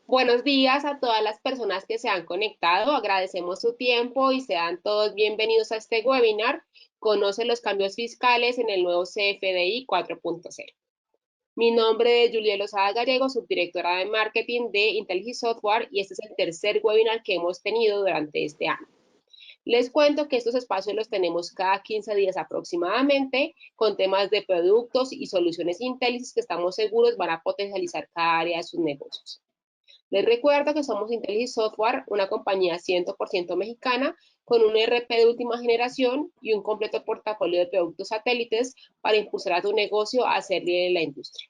Buenos días a todas las personas que se han conectado. Agradecemos su tiempo y sean todos bienvenidos a este webinar. Conoce los cambios fiscales en el nuevo CFDI 4.0. Mi nombre es Juliela Lozada Gallego, subdirectora de marketing de Intelligent Software, y este es el tercer webinar que hemos tenido durante este año. Les cuento que estos espacios los tenemos cada 15 días aproximadamente, con temas de productos y soluciones Intelligent que estamos seguros van a potencializar cada área de sus negocios. Les recuerdo que somos Intelligent Software, una compañía 100% mexicana con un ERP de última generación y un completo portafolio de productos satélites para impulsar a tu negocio a ser líder en la industria.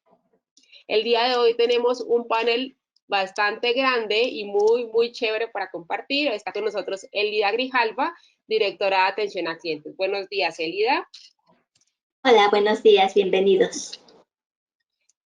El día de hoy tenemos un panel bastante grande y muy chévere para compartir. Está con nosotros Elida Grijalva, directora de atención a clientes. Buenos días, Elida. Hola, buenos días, bienvenidos.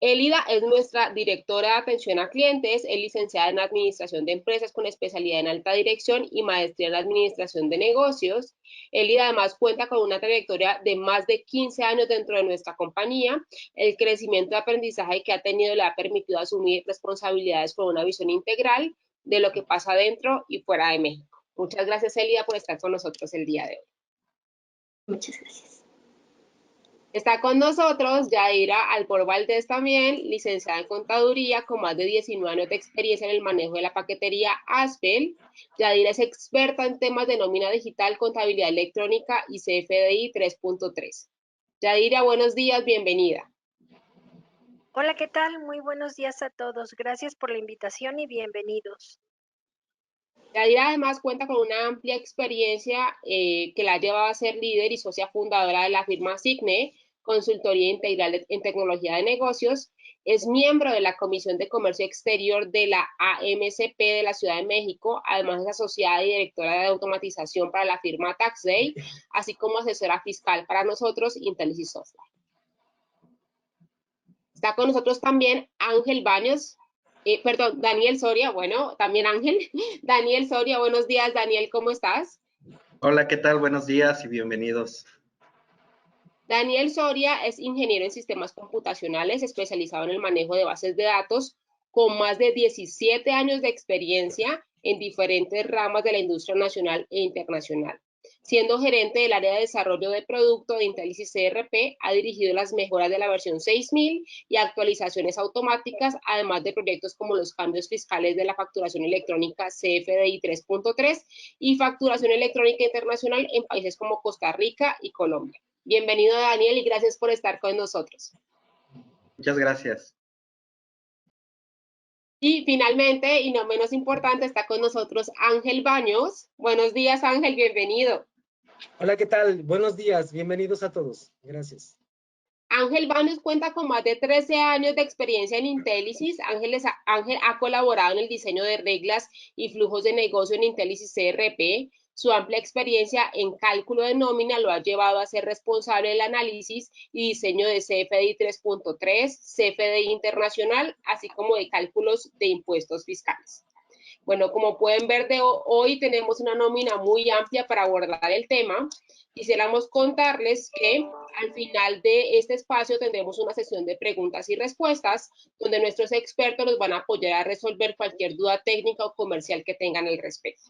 Elida es nuestra directora de atención a clientes, es licenciada en administración de empresas con especialidad en alta dirección y maestría en administración de negocios. Elida además cuenta con una trayectoria de más de 15 años dentro de nuestra compañía. El crecimiento de aprendizaje que ha tenido le ha permitido asumir responsabilidades con una visión integral de lo que pasa dentro y fuera de México. Muchas gracias, Elida, por estar con nosotros el día de hoy. Muchas gracias. Está con nosotros Yadira Albor Valdés también, licenciada en contaduría con más de 19 años de experiencia en el manejo de la paquetería Aspel. Yadira es experta en temas de nómina digital, contabilidad electrónica y CFDI 3.3. Yadira, buenos días, bienvenida. Hola, ¿qué tal? Muy buenos días a todos. Gracias por la invitación y bienvenidos. Yadira además cuenta con una amplia experiencia que la ha llevado a ser líder y socia fundadora de la firma Signe, consultoría integral en tecnología de negocios. Es miembro de la Comisión de Comercio Exterior de la AMCP de la Ciudad de México. Además es asociada y directora de automatización para la firma TaxDay, así como asesora fiscal para nosotros, Intelligent Software. Está con nosotros también Ángel Baños. Daniel Soria, bueno, también Ángel. Daniel Soria, buenos días, Daniel, ¿cómo estás? Hola, ¿qué tal? Buenos días y bienvenidos. Daniel Soria es ingeniero en sistemas computacionales, especializado en el manejo de bases de datos, con más de 17 años de experiencia en diferentes ramas de la industria nacional e internacional. Siendo gerente del área de desarrollo de producto de Intellisys CRP, ha dirigido las mejoras de la versión 6000 y actualizaciones automáticas, además de proyectos como los cambios fiscales de la facturación electrónica CFDI 3.3 y facturación electrónica internacional en países como Costa Rica y Colombia. Bienvenido, Daniel, y gracias por estar con nosotros. Muchas gracias. Y finalmente, y no menos importante, está con nosotros Ángel Baños. Buenos días, Ángel, bienvenido. Hola, ¿qué tal? Buenos días, bienvenidos a todos. Gracias. Ángel Baños cuenta con más de 13 años de experiencia en Intellisys. Ángel ha colaborado en el diseño de reglas y flujos de negocio en Intellisys CRP. Su amplia experiencia en cálculo de nómina lo ha llevado a ser responsable del análisis y diseño de CFDI 3.3, CFDI internacional, así como de cálculos de impuestos fiscales. Bueno, como pueden ver, hoy tenemos una nómina muy amplia para abordar el tema. Quisiéramos contarles que al final de este espacio tendremos una sesión de preguntas y respuestas, donde nuestros expertos nos van a apoyar a resolver cualquier duda técnica o comercial que tengan al respecto.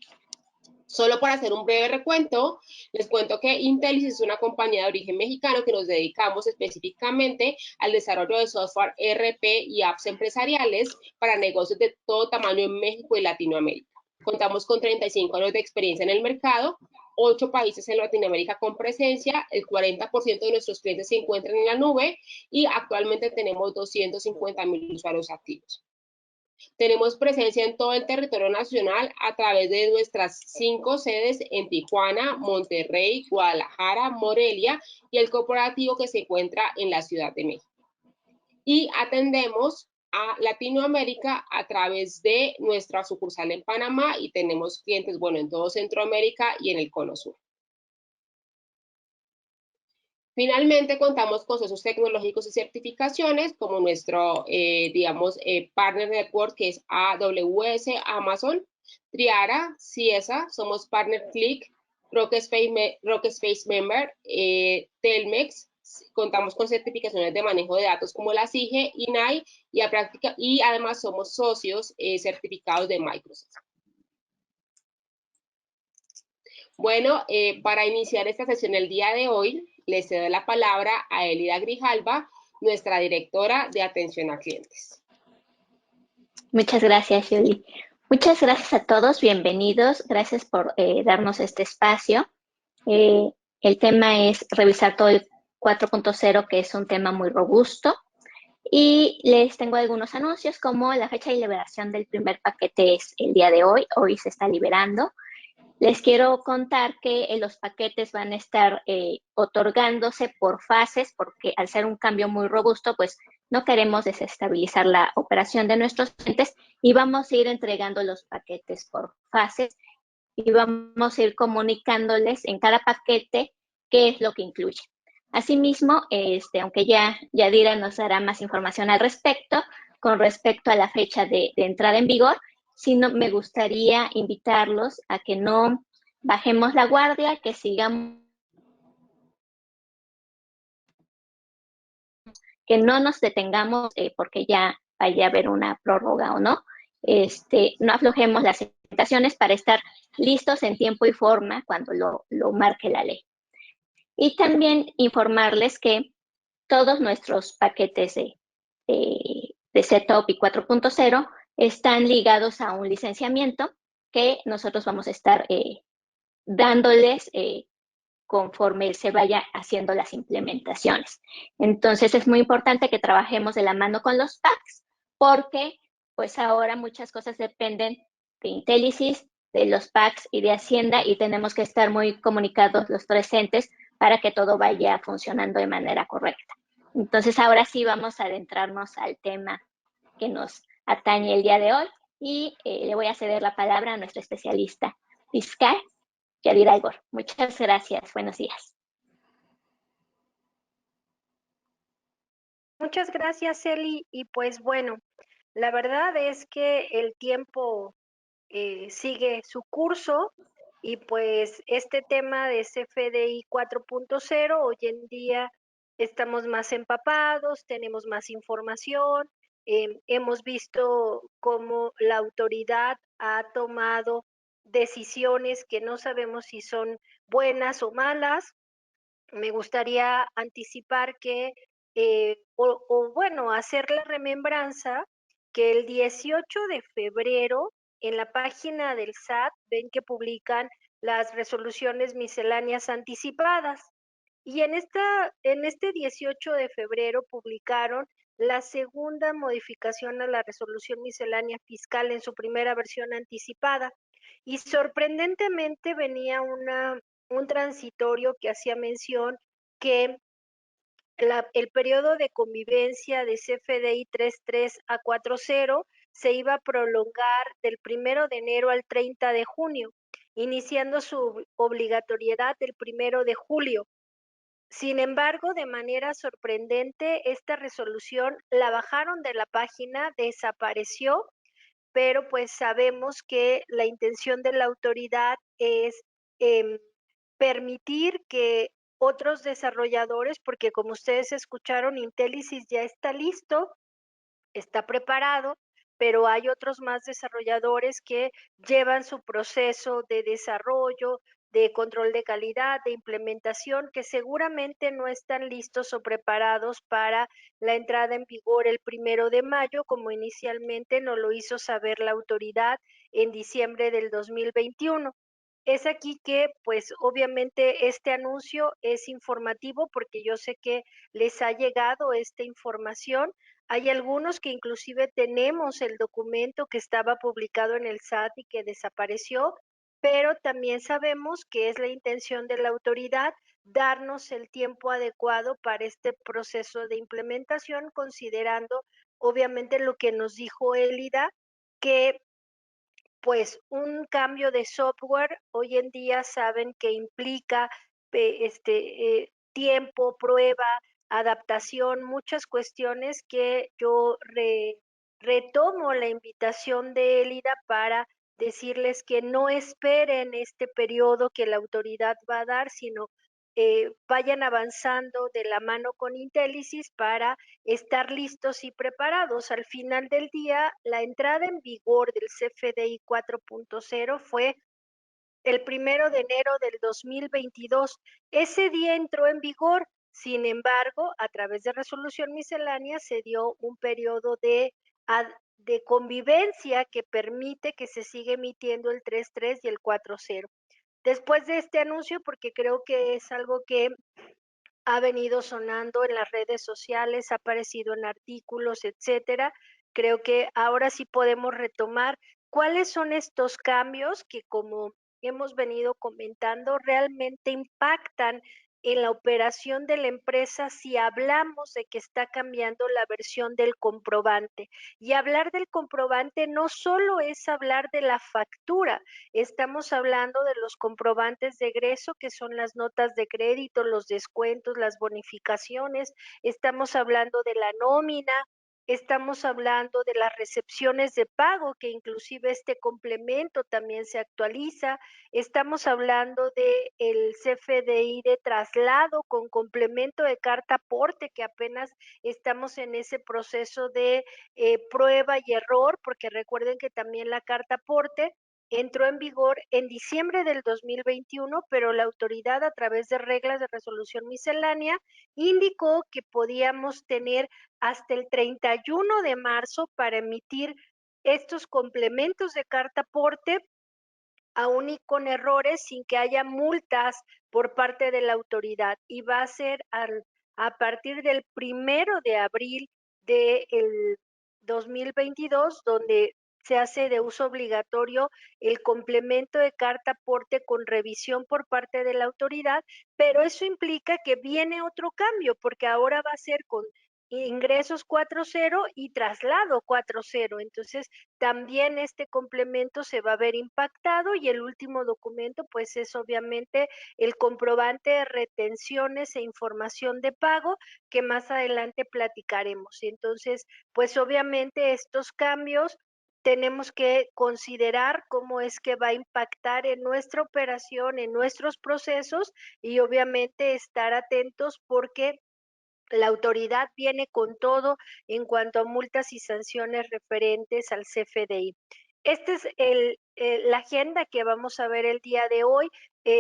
Solo para hacer un breve recuento, les cuento que Intellisys es una compañía de origen mexicano que nos dedicamos específicamente al desarrollo de software ERP y apps empresariales para negocios de todo tamaño en México y Latinoamérica. Contamos con 35 años de experiencia en el mercado, 8 países en Latinoamérica con presencia, el 40% de nuestros clientes se encuentran en la nube y actualmente tenemos 250,000 usuarios activos. Tenemos presencia en todo el territorio nacional a través de nuestras 5 sedes en Tijuana, Monterrey, Guadalajara, Morelia y el corporativo que se encuentra en la Ciudad de México. Y atendemos a Latinoamérica a través de nuestra sucursal en Panamá y tenemos clientes, bueno, en todo Centroamérica y en el Cono Sur. Finalmente, contamos con socios tecnológicos y certificaciones como nuestro, Partner Network, que es AWS, Amazon, Triara, Ciesa, somos Partner Click, Rockspace Member, Telmex, contamos con certificaciones de manejo de datos como la CIGE, INAI, y además somos socios certificados de Microsoft. Bueno, para iniciar esta sesión el día de hoy, le cedo la palabra a Elida Grijalva, nuestra directora de atención a clientes. Muchas gracias, Julie. Muchas gracias a todos, bienvenidos. Gracias por darnos este espacio. El tema es revisar todo el 4.0, que es un tema muy robusto. Y les tengo algunos anuncios, como la fecha de liberación del primer paquete es el día de hoy. Hoy se está liberando. Les quiero contar que los paquetes van a estar otorgándose por fases, porque al ser un cambio muy robusto, pues no queremos desestabilizar la operación de nuestros clientes y vamos a ir entregando los paquetes por fases y vamos a ir comunicándoles en cada paquete qué es lo que incluye. Asimismo, aunque ya Yadira nos dará más información al respecto, con respecto a la fecha de entrada en vigor, sino me gustaría invitarlos a que no bajemos la guardia, que sigamos, que no nos detengamos porque ya vaya a haber una prórroga o no. No aflojemos las invitaciones para estar listos en tiempo y forma cuando lo marque la ley. Y también informarles que todos nuestros paquetes de Setup y 4.0 están ligados a un licenciamiento que nosotros vamos a estar dándoles conforme se vaya haciendo las implementaciones. Entonces es muy importante que trabajemos de la mano con los packs, porque pues ahora muchas cosas dependen de Intelisys, de los packs y de Hacienda, y tenemos que estar muy comunicados los tres entes para que todo vaya funcionando de manera correcta. Entonces ahora sí vamos a adentrarnos al tema que nos atañe el día de hoy y le voy a ceder la palabra a nuestra especialista fiscal, Yadira Igor. Muchas gracias. Buenos días. Muchas gracias, Eli. Y pues bueno, la verdad es que el tiempo sigue su curso y pues este tema de CFDI 4.0 hoy en día estamos más empapados, tenemos más información, hemos visto cómo la autoridad ha tomado decisiones que no sabemos si son buenas o malas. Me gustaría anticipar que, bueno, hacer la remembranza que el 18 de febrero en la página del SAT ven que publican las resoluciones misceláneas anticipadas. Y en este 18 de febrero publicaron la segunda modificación a la resolución miscelánea fiscal en su primera versión anticipada. Y sorprendentemente venía un transitorio que hacía mención que el periodo de convivencia de CFDI 3.3 a 4.0 se iba a prolongar del 1 de enero al 30 de junio, iniciando su obligatoriedad el 1 de julio. Sin embargo, de manera sorprendente, esta resolución la bajaron de la página, desapareció, pero pues sabemos que la intención de la autoridad es permitir que otros desarrolladores, porque como ustedes escucharon, Intelisys ya está listo, está preparado, pero hay otros más desarrolladores que llevan su proceso de desarrollo, de control de calidad, de implementación, que seguramente no están listos o preparados para la entrada en vigor el 1 de mayo, como inicialmente nos lo hizo saber la autoridad en diciembre del 2021. Es aquí que, pues, obviamente este anuncio es informativo porque yo sé que les ha llegado esta información. Hay algunos que inclusive tenemos el documento que estaba publicado en el SAT y que desapareció, pero también sabemos que es la intención de la autoridad darnos el tiempo adecuado para este proceso de implementación, considerando obviamente lo que nos dijo Elida, que pues un cambio de software hoy en día saben que implica tiempo, prueba, adaptación, muchas cuestiones que yo retomo la invitación de Elida para decirles que no esperen este periodo que la autoridad va a dar, sino vayan avanzando de la mano con Intellisis para estar listos y preparados. Al final del día, la entrada en vigor del CFDI 4.0 fue el 1 de enero del 2022. Ese día entró en vigor. Sin embargo, a través de resolución miscelánea se dio un periodo de convivencia que permite que se siga emitiendo el 3.3 y el 4.0. Después de este anuncio, porque creo que es algo que ha venido sonando en las redes sociales, ha aparecido en artículos, etcétera, creo que ahora sí podemos retomar cuáles son estos cambios que, como hemos venido comentando, realmente impactan en la operación de la empresa si hablamos de que está cambiando la versión del comprobante. Y hablar del comprobante no solo es hablar de la factura, estamos hablando de los comprobantes de egreso, que son las notas de crédito, los descuentos, las bonificaciones, estamos hablando de la nómina, estamos hablando de las recepciones de pago, que inclusive este complemento también se actualiza, estamos hablando de el CFDI de traslado con complemento de carta aporte, que apenas estamos en ese proceso de prueba y error, porque recuerden que también la carta aporte entró en vigor en diciembre del 2021, pero la autoridad, a través de reglas de resolución miscelánea, indicó que podíamos tener hasta el 31 de marzo para emitir estos complementos de carta aporte, aún y con errores, sin que haya multas por parte de la autoridad. Y va a ser a partir del 1 de abril del 2022, donde se hace de uso obligatorio el complemento de carta aporte con revisión por parte de la autoridad, pero eso implica que viene otro cambio, porque ahora va a ser con ingresos 4.0 y traslado 4.0. Entonces, también este complemento se va a ver impactado, y el último documento pues es obviamente el comprobante de retenciones e información de pago, que más adelante platicaremos. Entonces, pues obviamente estos cambios tenemos que considerar cómo es que va a impactar en nuestra operación, en nuestros procesos, y obviamente estar atentos porque la autoridad viene con todo en cuanto a multas y sanciones referentes al CFDI. Esta es la agenda que vamos a ver el día de hoy.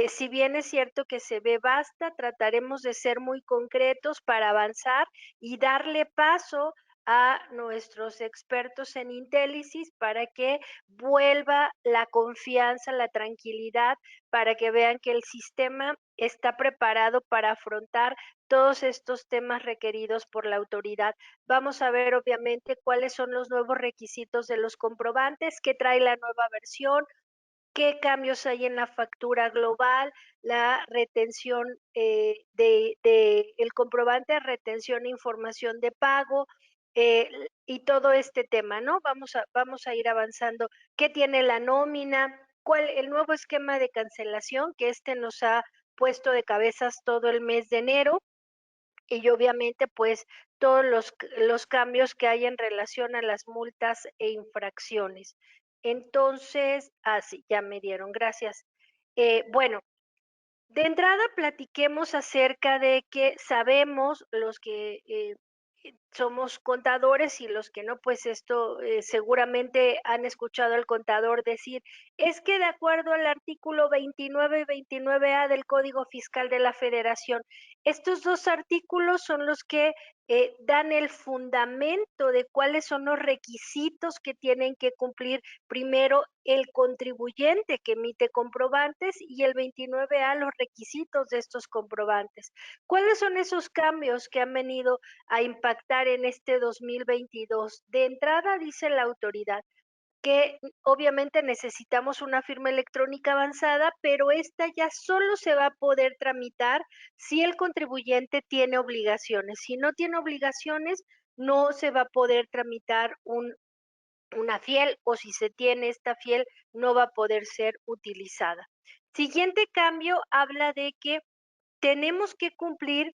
Si bien es cierto que se ve vasta, trataremos de ser muy concretos para avanzar y darle paso a nuestros expertos en Intellisis para que vuelva la confianza, la tranquilidad, para que vean que el sistema está preparado para afrontar todos estos temas requeridos por la autoridad. Vamos a ver obviamente cuáles son los nuevos requisitos de los comprobantes, qué trae la nueva versión, qué cambios hay en la factura global, la retención el comprobante de retención e información de pago, y todo este tema, ¿no? Vamos a ir avanzando. ¿Qué tiene la nómina? ¿Cuál el nuevo esquema de cancelación, que nos ha puesto de cabezas todo el mes de enero? Y obviamente pues todos los cambios que hay en relación a las multas e infracciones. Entonces, sí, ya me dieron, gracias. Bueno, de entrada platiquemos acerca de que sabemos los que somos contadores, y los que no, pues esto seguramente han escuchado al contador decir, es que de acuerdo al artículo 29 y 29A del Código Fiscal de la Federación, estos dos artículos son los que dan el fundamento de cuáles son los requisitos que tienen que cumplir primero el contribuyente que emite comprobantes, y el 29A los requisitos de estos comprobantes. ¿Cuáles son esos cambios que han venido a impactar en este 2022? De entrada, dice la autoridad que obviamente necesitamos una firma electrónica avanzada, pero esta ya solo se va a poder tramitar si el contribuyente tiene obligaciones. Si no tiene obligaciones, no se va a poder tramitar una fiel, o si se tiene esta fiel, no va a poder ser utilizada. Siguiente cambio habla de que tenemos que cumplir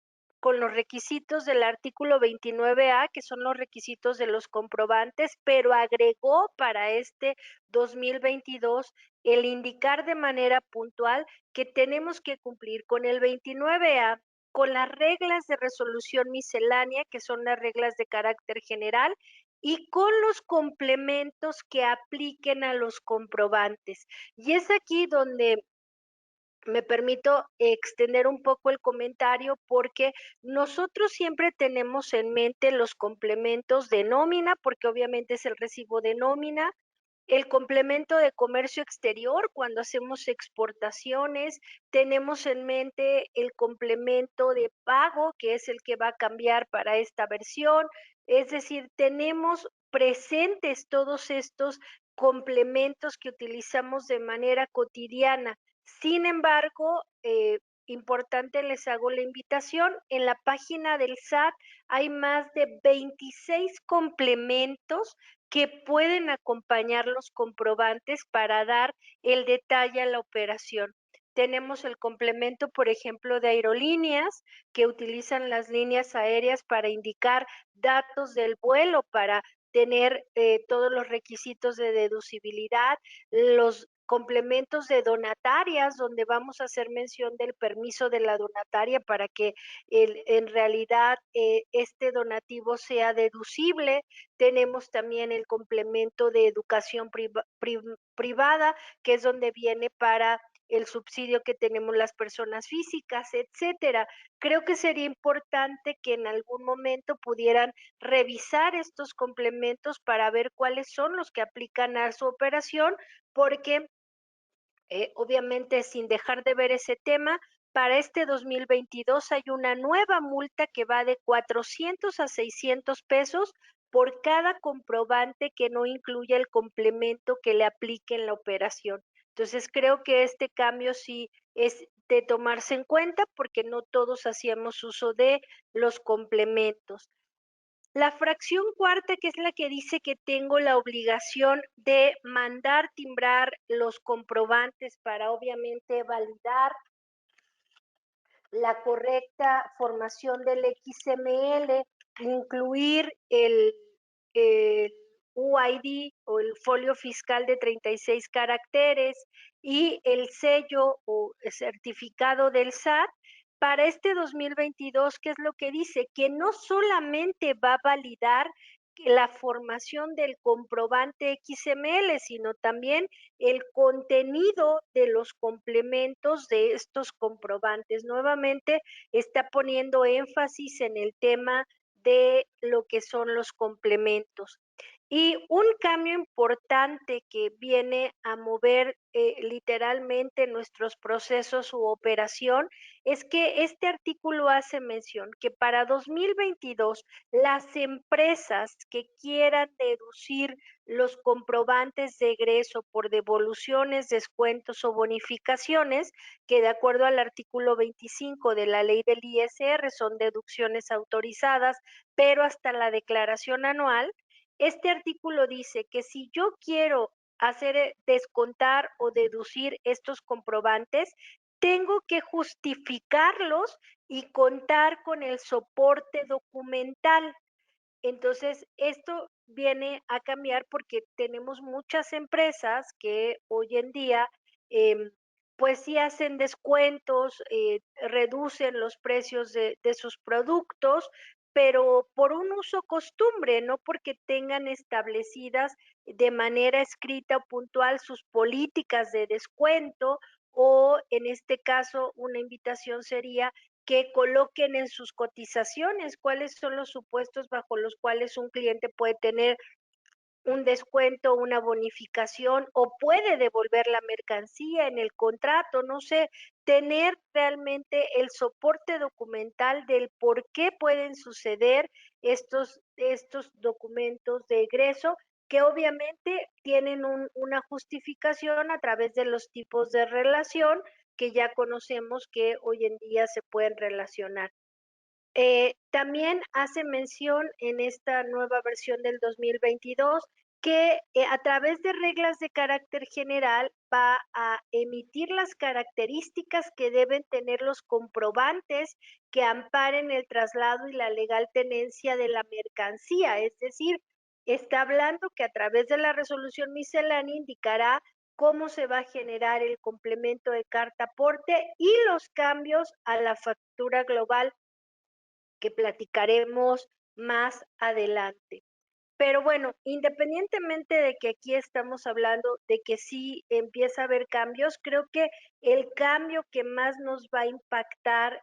con los requisitos del artículo 29A, que son los requisitos de los comprobantes, pero agregó para este 2022 el indicar de manera puntual que tenemos que cumplir con el 29A, con las reglas de resolución miscelánea, que son las reglas de carácter general, y con los complementos que apliquen a los comprobantes. Y es aquí donde me permito extender un poco el comentario, porque nosotros siempre tenemos en mente los complementos de nómina, porque obviamente es el recibo de nómina, el complemento de comercio exterior cuando hacemos exportaciones, tenemos en mente el complemento de pago, que es el que va a cambiar para esta versión, es decir, tenemos presentes todos estos complementos que utilizamos de manera cotidiana. Sin embargo, importante, les hago la invitación, en la página del SAT hay más de 26 complementos que pueden acompañar los comprobantes para dar el detalle a la operación. Tenemos el complemento, por ejemplo, de aerolíneas, que utilizan las líneas aéreas para indicar datos del vuelo, para tener todos los requisitos de deducibilidad, los complementos de donatarias, donde vamos a hacer mención del permiso de la donataria para que en realidad este donativo sea deducible. Tenemos también el complemento de educación privada, que es donde viene para el subsidio que tenemos las personas físicas, etcétera. Creo que sería importante que en algún momento pudieran revisar estos complementos para ver cuáles son los que aplican a su operación, porque obviamente, sin dejar de ver ese tema, para este 2022 hay una nueva multa que va de 400 a 600 pesos por cada comprobante que no incluya el complemento que le aplique en la operación. Entonces, creo que este cambio sí es de tomarse en cuenta, porque no todos hacíamos uso de los complementos. La fracción cuarta, que es la que dice que tengo la obligación de mandar timbrar los comprobantes para obviamente validar la correcta formación del XML, incluir el UID o el folio fiscal de 36 caracteres y el sello o certificado del SAT. Para este 2022, ¿qué es lo que dice? Que no solamente va a validar la formación del comprobante XML, sino también el contenido de los complementos de estos comprobantes. Nuevamente está poniendo énfasis en el tema de lo que son los complementos. Y un cambio importante que viene a mover literalmente nuestros procesos u operación es que este artículo hace mención que para 2022 las empresas que quieran deducir los comprobantes de egreso por devoluciones, descuentos o bonificaciones, que de acuerdo al artículo 25 de la ley del ISR son deducciones autorizadas, pero hasta la declaración anual. Este artículo dice que si yo quiero hacer descontar o deducir estos comprobantes, tengo que justificarlos y contar con el soporte documental. Entonces, esto viene a cambiar porque tenemos muchas empresas que hoy en día, pues sí hacen descuentos, reducen los precios de sus productos, pero por un uso costumbre, no porque tengan establecidas de manera escrita o puntual sus políticas de descuento, o en este caso una invitación sería que coloquen en sus cotizaciones cuáles son los supuestos bajo los cuales un cliente puede tener un descuento, una bonificación o puede devolver la mercancía en el contrato, no sé, tener realmente el soporte documental del por qué pueden suceder estos documentos de egreso, que obviamente tienen una justificación a través de los tipos de relación que ya conocemos que hoy en día se pueden relacionar. También hace mención en esta nueva versión del 2022 que a través de reglas de carácter general va a emitir las características que deben tener los comprobantes que amparen el traslado y la legal tenencia de la mercancía. Es decir, está hablando que a través de la resolución miscelánea indicará cómo se va a generar el complemento de carta aporte y los cambios a la factura global que platicaremos más adelante. Pero bueno, independientemente de que aquí estamos hablando de que sí empieza a haber cambios, creo que el cambio que más nos va a impactar,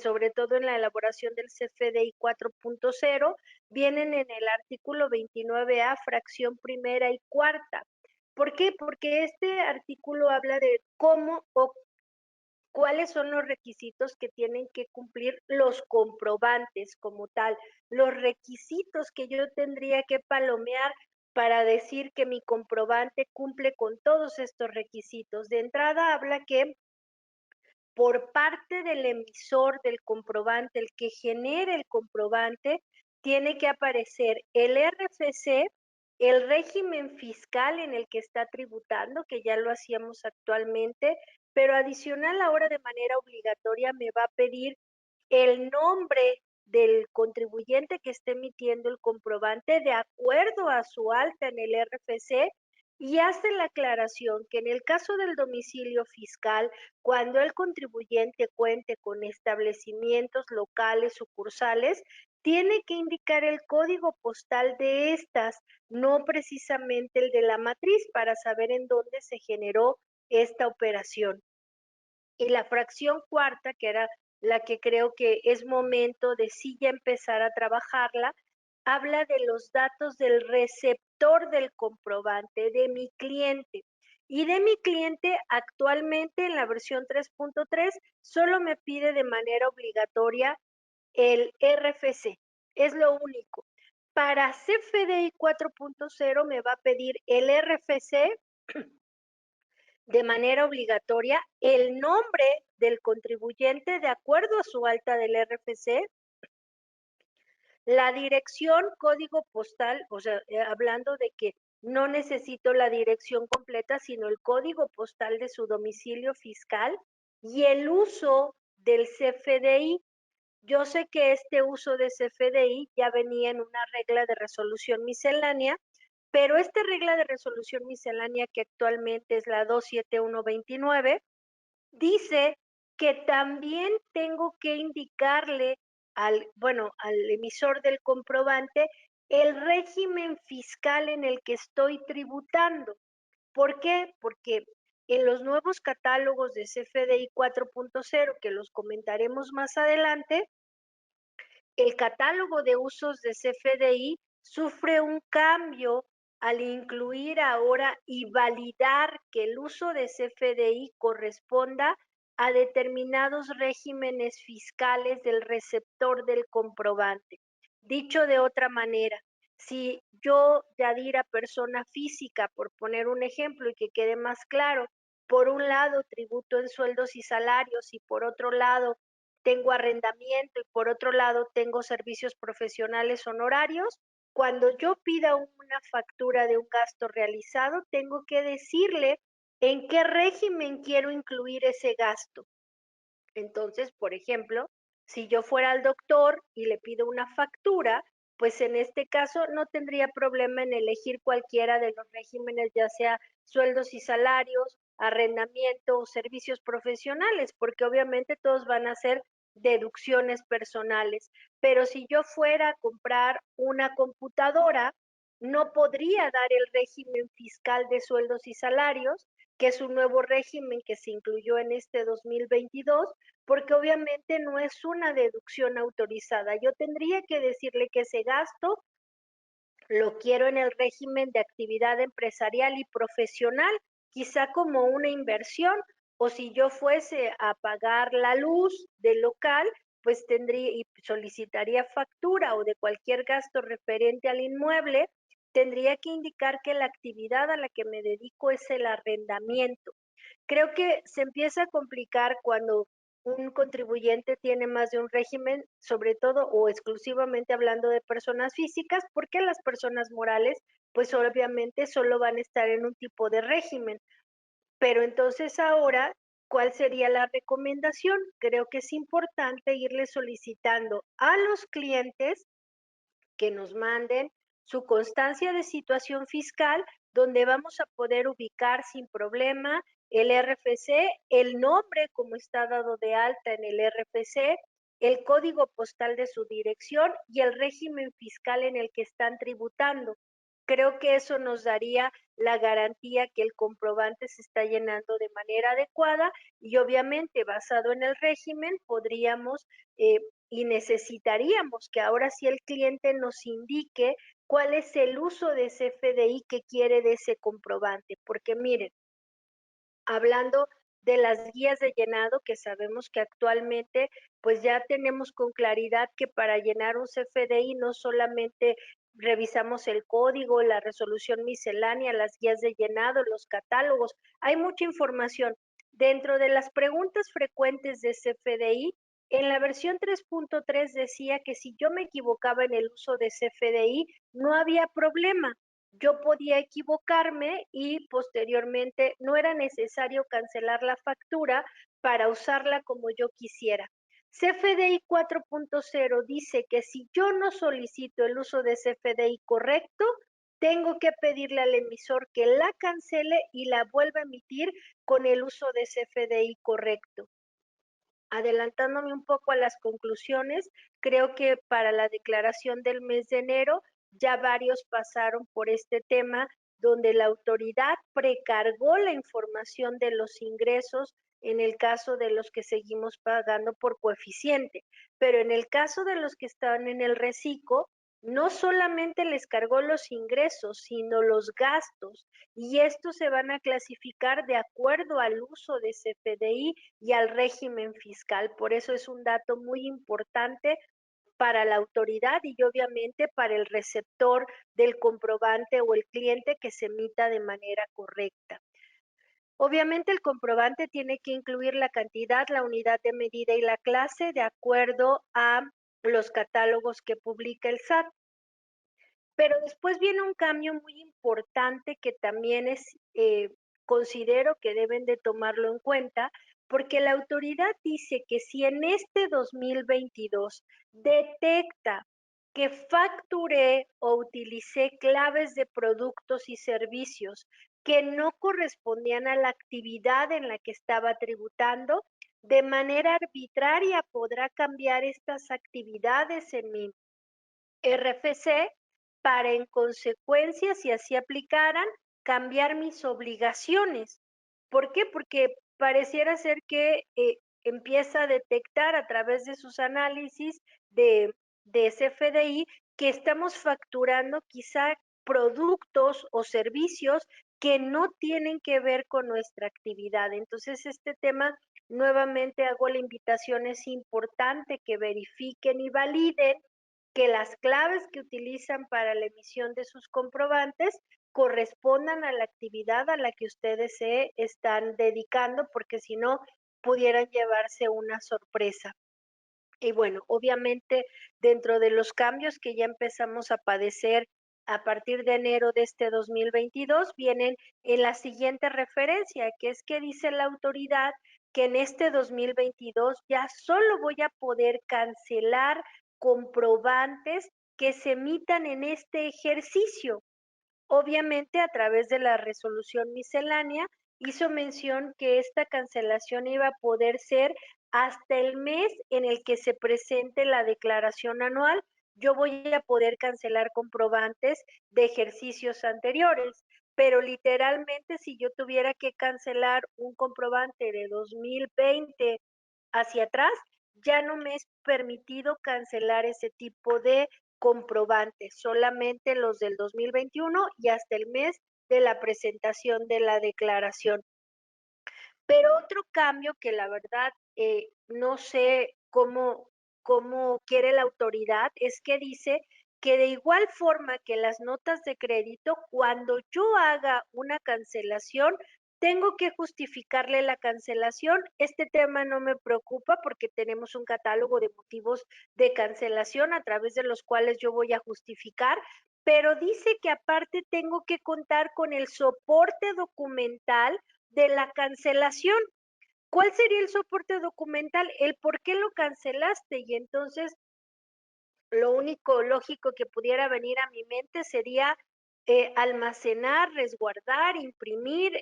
sobre todo en la elaboración del CFDI 4.0, vienen en el artículo 29A, fracción primera y cuarta. ¿Por qué? Porque este artículo habla de cómo o cuáles son los requisitos que tienen que cumplir los comprobantes como tal, los requisitos que yo tendría que palomear para decir que mi comprobante cumple con todos estos requisitos. De entrada habla que por parte del emisor del comprobante, el que genere el comprobante, tiene que aparecer el RFC, el régimen fiscal en el que está tributando, que ya lo hacíamos actualmente, pero adicional ahora de manera obligatoria me va a pedir el nombre del contribuyente que esté emitiendo el comprobante de acuerdo a su alta en el RFC y hace la aclaración que en el caso del domicilio fiscal, cuando el contribuyente cuente con establecimientos locales, sucursales, tiene que indicar el código postal de estas, no precisamente el de la matriz, para saber en dónde se generó esta operación. Y la fracción cuarta, que era la que creo que es momento de sí ya empezar a trabajarla, habla de los datos del receptor del comprobante, de mi cliente. Y de mi cliente actualmente en la versión 3.3 solo me pide de manera obligatoria el RFC, es lo único. Para CFDI 4.0 me va a pedir el RFC de manera obligatoria el nombre del contribuyente de acuerdo a su alta del RFC, la dirección, código postal, o sea, hablando de que no necesito la dirección completa, sino el código postal de su domicilio fiscal y el uso del CFDI. Yo sé que este uso de CFDI ya venía en una regla de resolución miscelánea, pero esta regla de resolución miscelánea, que actualmente es la 27129, dice que también tengo que indicarle al emisor del comprobante el régimen fiscal en el que estoy tributando. ¿Por qué? Porque en los nuevos catálogos de CFDI 4.0, que los comentaremos más adelante, el catálogo de usos de CFDI sufre un cambio al incluir ahora y validar que el uso de CFDI corresponda a determinados regímenes fiscales del receptor del comprobante. Dicho de otra manera, si yo, Yadira, persona física, por poner un ejemplo y que quede más claro, por un lado tributo en sueldos y salarios y por otro lado tengo arrendamiento y por otro lado tengo servicios profesionales honorarios, cuando yo pida una factura de un gasto realizado, tengo que decirle en qué régimen quiero incluir ese gasto. Entonces, por ejemplo, si yo fuera al doctor y le pido una factura, pues en este caso no tendría problema en elegir cualquiera de los regímenes, ya sea sueldos y salarios, arrendamiento o servicios profesionales, porque obviamente todos van a ser deducciones personales. Pero si yo fuera a comprar una computadora, no podría dar el régimen fiscal de sueldos y salarios, que es un nuevo régimen que se incluyó en este 2022, porque obviamente no es una deducción autorizada. Yo tendría que decirle que ese gasto lo quiero en el régimen de actividad empresarial y profesional, quizá como una inversión, o si yo fuese a pagar la luz del local, pues tendría y solicitaría factura o de cualquier gasto referente al inmueble, tendría que indicar que la actividad a la que me dedico es el arrendamiento. Creo que se empieza a complicar cuando un contribuyente tiene más de un régimen, sobre todo o exclusivamente hablando de personas físicas, porque las personas morales, pues obviamente solo van a estar en un tipo de régimen. Pero entonces ahora, ¿cuál sería la recomendación? Creo que es importante irle solicitando a los clientes que nos manden su constancia de situación fiscal, donde vamos a poder ubicar sin problema el RFC, el nombre como está dado de alta en el RFC, el código postal de su dirección y el régimen fiscal en el que están tributando. Creo que eso nos daría la garantía que el comprobante se está llenando de manera adecuada y obviamente basado en el régimen podríamos y necesitaríamos que ahora sí el cliente nos indique cuál es el uso de ese FDI que quiere de ese comprobante, porque miren, hablando de las guías de llenado, que sabemos que actualmente pues ya tenemos con claridad que para llenar un CFDI no solamente revisamos el código, la resolución miscelánea, las guías de llenado, los catálogos, hay mucha información. Dentro de las preguntas frecuentes de CFDI, en la versión 3.3 decía que si yo me equivocaba en el uso de CFDI, no había problema. Yo podía equivocarme y posteriormente no era necesario cancelar la factura para usarla como yo quisiera. CFDI 4.0 dice que si yo no solicito el uso de CFDI correcto, tengo que pedirle al emisor que la cancele y la vuelva a emitir con el uso de CFDI correcto. Adelantándome un poco a las conclusiones, creo que para la declaración del mes de enero ya varios pasaron por este tema donde la autoridad precargó la información de los ingresos en el caso de los que seguimos pagando por coeficiente, pero en el caso de los que estaban en el reciclo, no solamente les cargó los ingresos, sino los gastos, y estos se van a clasificar de acuerdo al uso de CFDI y al régimen fiscal. Por eso es un dato muy importante para la autoridad y obviamente para el receptor del comprobante o el cliente que se emita de manera correcta. Obviamente el comprobante tiene que incluir la cantidad, la unidad de medida y la clase de acuerdo a los catálogos que publica el SAT. Pero después viene un cambio muy importante que también considero que deben de tomarlo en cuenta, porque la autoridad dice que si en este 2022 detecta que facturé o utilicé claves de productos y servicios que no correspondían a la actividad en la que estaba tributando, de manera arbitraria podrá cambiar estas actividades en mi RFC para en consecuencia, si así aplicaran, cambiar mis obligaciones. ¿Por qué? Porque pareciera ser que empieza a detectar a través de sus análisis de CFDI que estamos facturando quizá productos o servicios que no tienen que ver con nuestra actividad. Entonces, este tema, nuevamente hago la invitación, es importante que verifiquen y validen que las claves que utilizan para la emisión de sus comprobantes correspondan a la actividad a la que ustedes se están dedicando, porque si no, pudieran llevarse una sorpresa. Y bueno, obviamente dentro de los cambios que ya empezamos a padecer a partir de enero de este 2022, vienen en la siguiente referencia, que es que dice la autoridad que en este 2022 ya solo voy a poder cancelar comprobantes que se emitan en este ejercicio. Obviamente a través de la resolución miscelánea hizo mención que esta cancelación iba a poder ser hasta el mes en el que se presente la declaración anual. Yo voy a poder cancelar comprobantes de ejercicios anteriores, pero literalmente si yo tuviera que cancelar un comprobante de 2020 hacia atrás, ya no me es permitido cancelar ese tipo de comprobantes, solamente los del 2021 y hasta el mes de la presentación de la declaración. Pero otro cambio que la verdad no sé cómo quiere la autoridad es que dice que de igual forma que las notas de crédito, cuando yo haga una cancelación, tengo que justificarle la cancelación. Este tema no me preocupa porque tenemos un catálogo de motivos de cancelación a través de los cuales yo voy a justificar, pero dice que aparte tengo que contar con el soporte documental de la cancelación. ¿cuál sería el soporte documental? El por qué lo cancelaste. Y entonces lo único lógico que pudiera venir a mi mente sería almacenar, resguardar, imprimir,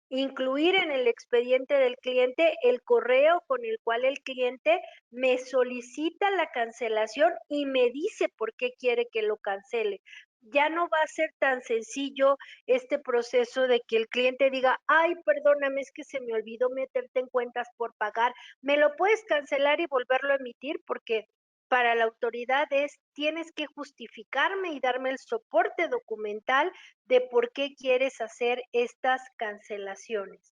incluir en el expediente del cliente el correo con el cual el cliente me solicita la cancelación y me dice por qué quiere que lo cancele. Ya no va a ser tan sencillo este proceso de que el cliente diga, ay, perdóname, es que se me olvidó meterte en cuentas por pagar, me lo puedes cancelar y volverlo a emitir, porque para la autoridad tienes que justificarme y darme el soporte documental de por qué quieres hacer estas cancelaciones.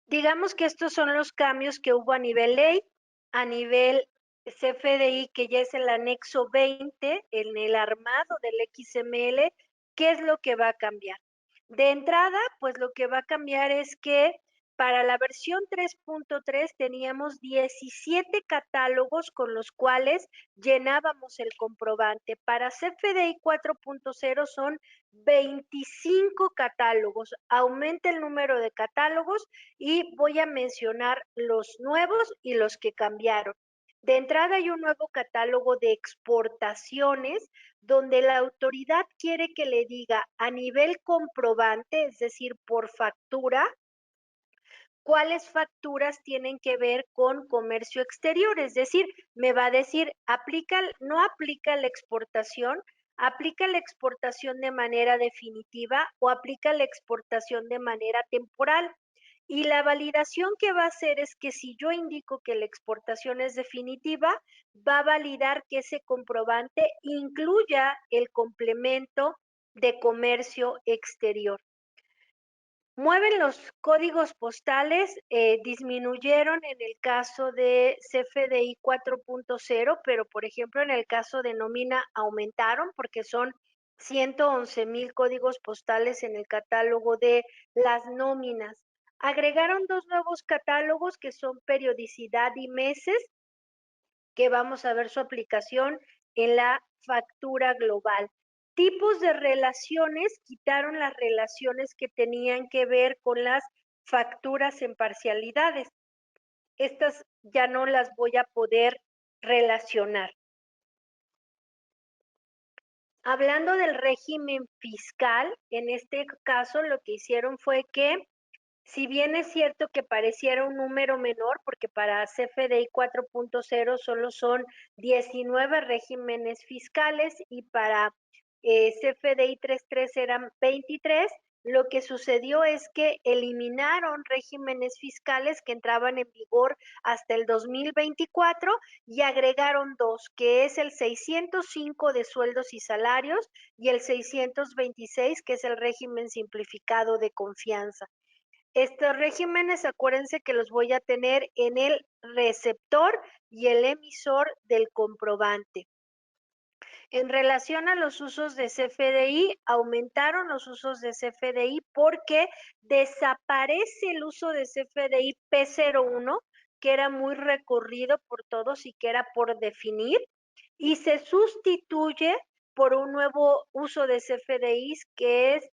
Digamos que estos son los cambios que hubo a nivel ley, a nivel CFDI, que ya es el anexo 20 en el armado del XML. ¿Qué es lo que va a cambiar? De entrada, pues lo que va a cambiar es que para la versión 3.3 teníamos 17 catálogos con los cuales llenábamos el comprobante. Para CFDI 4.0 son 25 catálogos. Aumenta el número de catálogos y voy a mencionar los nuevos y los que cambiaron. De entrada hay un nuevo catálogo de exportaciones donde la autoridad quiere que le diga a nivel comprobante, es decir, por factura, cuáles facturas tienen que ver con comercio exterior. Es decir, me va a decir, no aplica la exportación, aplica la exportación de manera definitiva o aplica la exportación de manera temporal. Y la validación que va a hacer es que si yo indico que la exportación es definitiva, va a validar que ese comprobante incluya el complemento de comercio exterior. Mueven los códigos postales, disminuyeron en el caso de CFDI 4.0, pero por ejemplo en el caso de nómina aumentaron porque son 111,000 códigos postales en el catálogo de las nóminas. Agregaron dos nuevos catálogos que son periodicidad y meses, que vamos a ver su aplicación en la factura global. Tipos de relaciones, quitaron las relaciones que tenían que ver con las facturas en parcialidades. Estas ya no las voy a poder relacionar. Hablando del régimen fiscal, en este caso lo que hicieron fue que, si bien es cierto que pareciera un número menor, porque para CFDI 4.0 solo son 19 regímenes fiscales y para CFDI 3.3 eran 23, lo que sucedió es que eliminaron regímenes fiscales que entraban en vigor hasta el 2024 y agregaron dos, que es el 605 de sueldos y salarios y el 626, que es el régimen simplificado de confianza. Estos regímenes, acuérdense que los voy a tener en el receptor y el emisor del comprobante. En relación a los usos de CFDI, aumentaron los usos de CFDI porque desaparece el uso de CFDI P01, que era muy recurrido por todos y que era por definir, y se sustituye por un nuevo uso de CFDI que es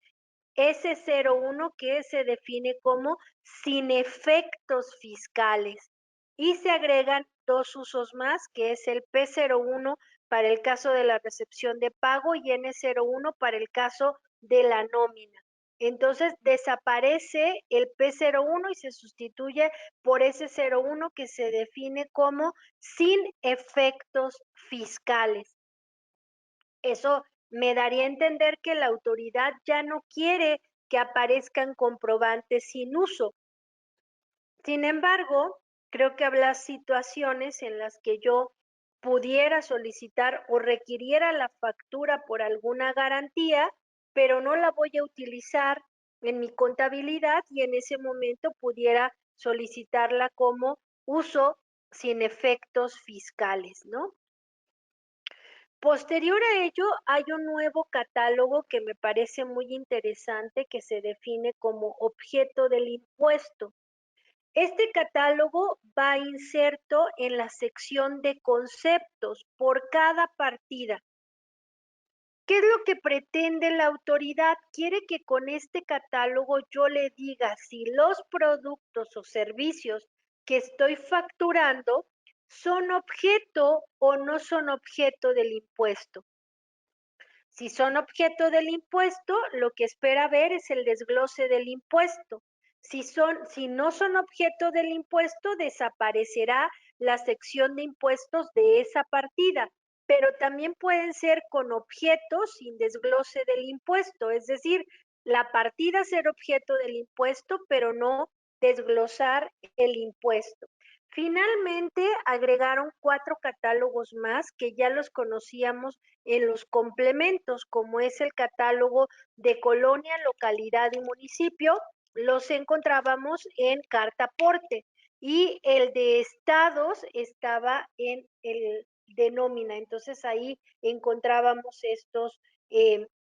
S01, que se define como sin efectos fiscales. Y se agregan dos usos más, que es el P01 para el caso de la recepción de pago y N01 para el caso de la nómina. Entonces desaparece el P01 y se sustituye por S01, que se define como sin efectos fiscales. Eso me daría a entender que la autoridad ya no quiere que aparezcan comprobantes sin uso. Sin embargo, creo que habrá situaciones en las que yo pudiera solicitar o requiriera la factura por alguna garantía, pero no la voy a utilizar en mi contabilidad y en ese momento pudiera solicitarla como uso sin efectos fiscales, ¿no? Posterior a ello, hay un nuevo catálogo que me parece muy interesante, que se define como objeto del impuesto. Este catálogo va inserto en la sección de conceptos por cada partida. ¿Qué es lo que pretende la autoridad? Quiere que con este catálogo yo le diga si los productos o servicios que estoy facturando son objeto o no son objeto del impuesto. Si son objeto del impuesto, lo que espera ver es el desglose del impuesto. Si no son objeto del impuesto, desaparecerá la sección de impuestos de esa partida, pero también pueden ser con objetos sin desglose del impuesto, es decir, la partida ser objeto del impuesto, pero no desglosar el impuesto. Finalmente, agregaron 4 catálogos más que ya los conocíamos en los complementos, como es el catálogo de colonia, localidad y municipio, los encontrábamos en carta aporte, y el de estados estaba en el de nómina. Entonces ahí encontrábamos estos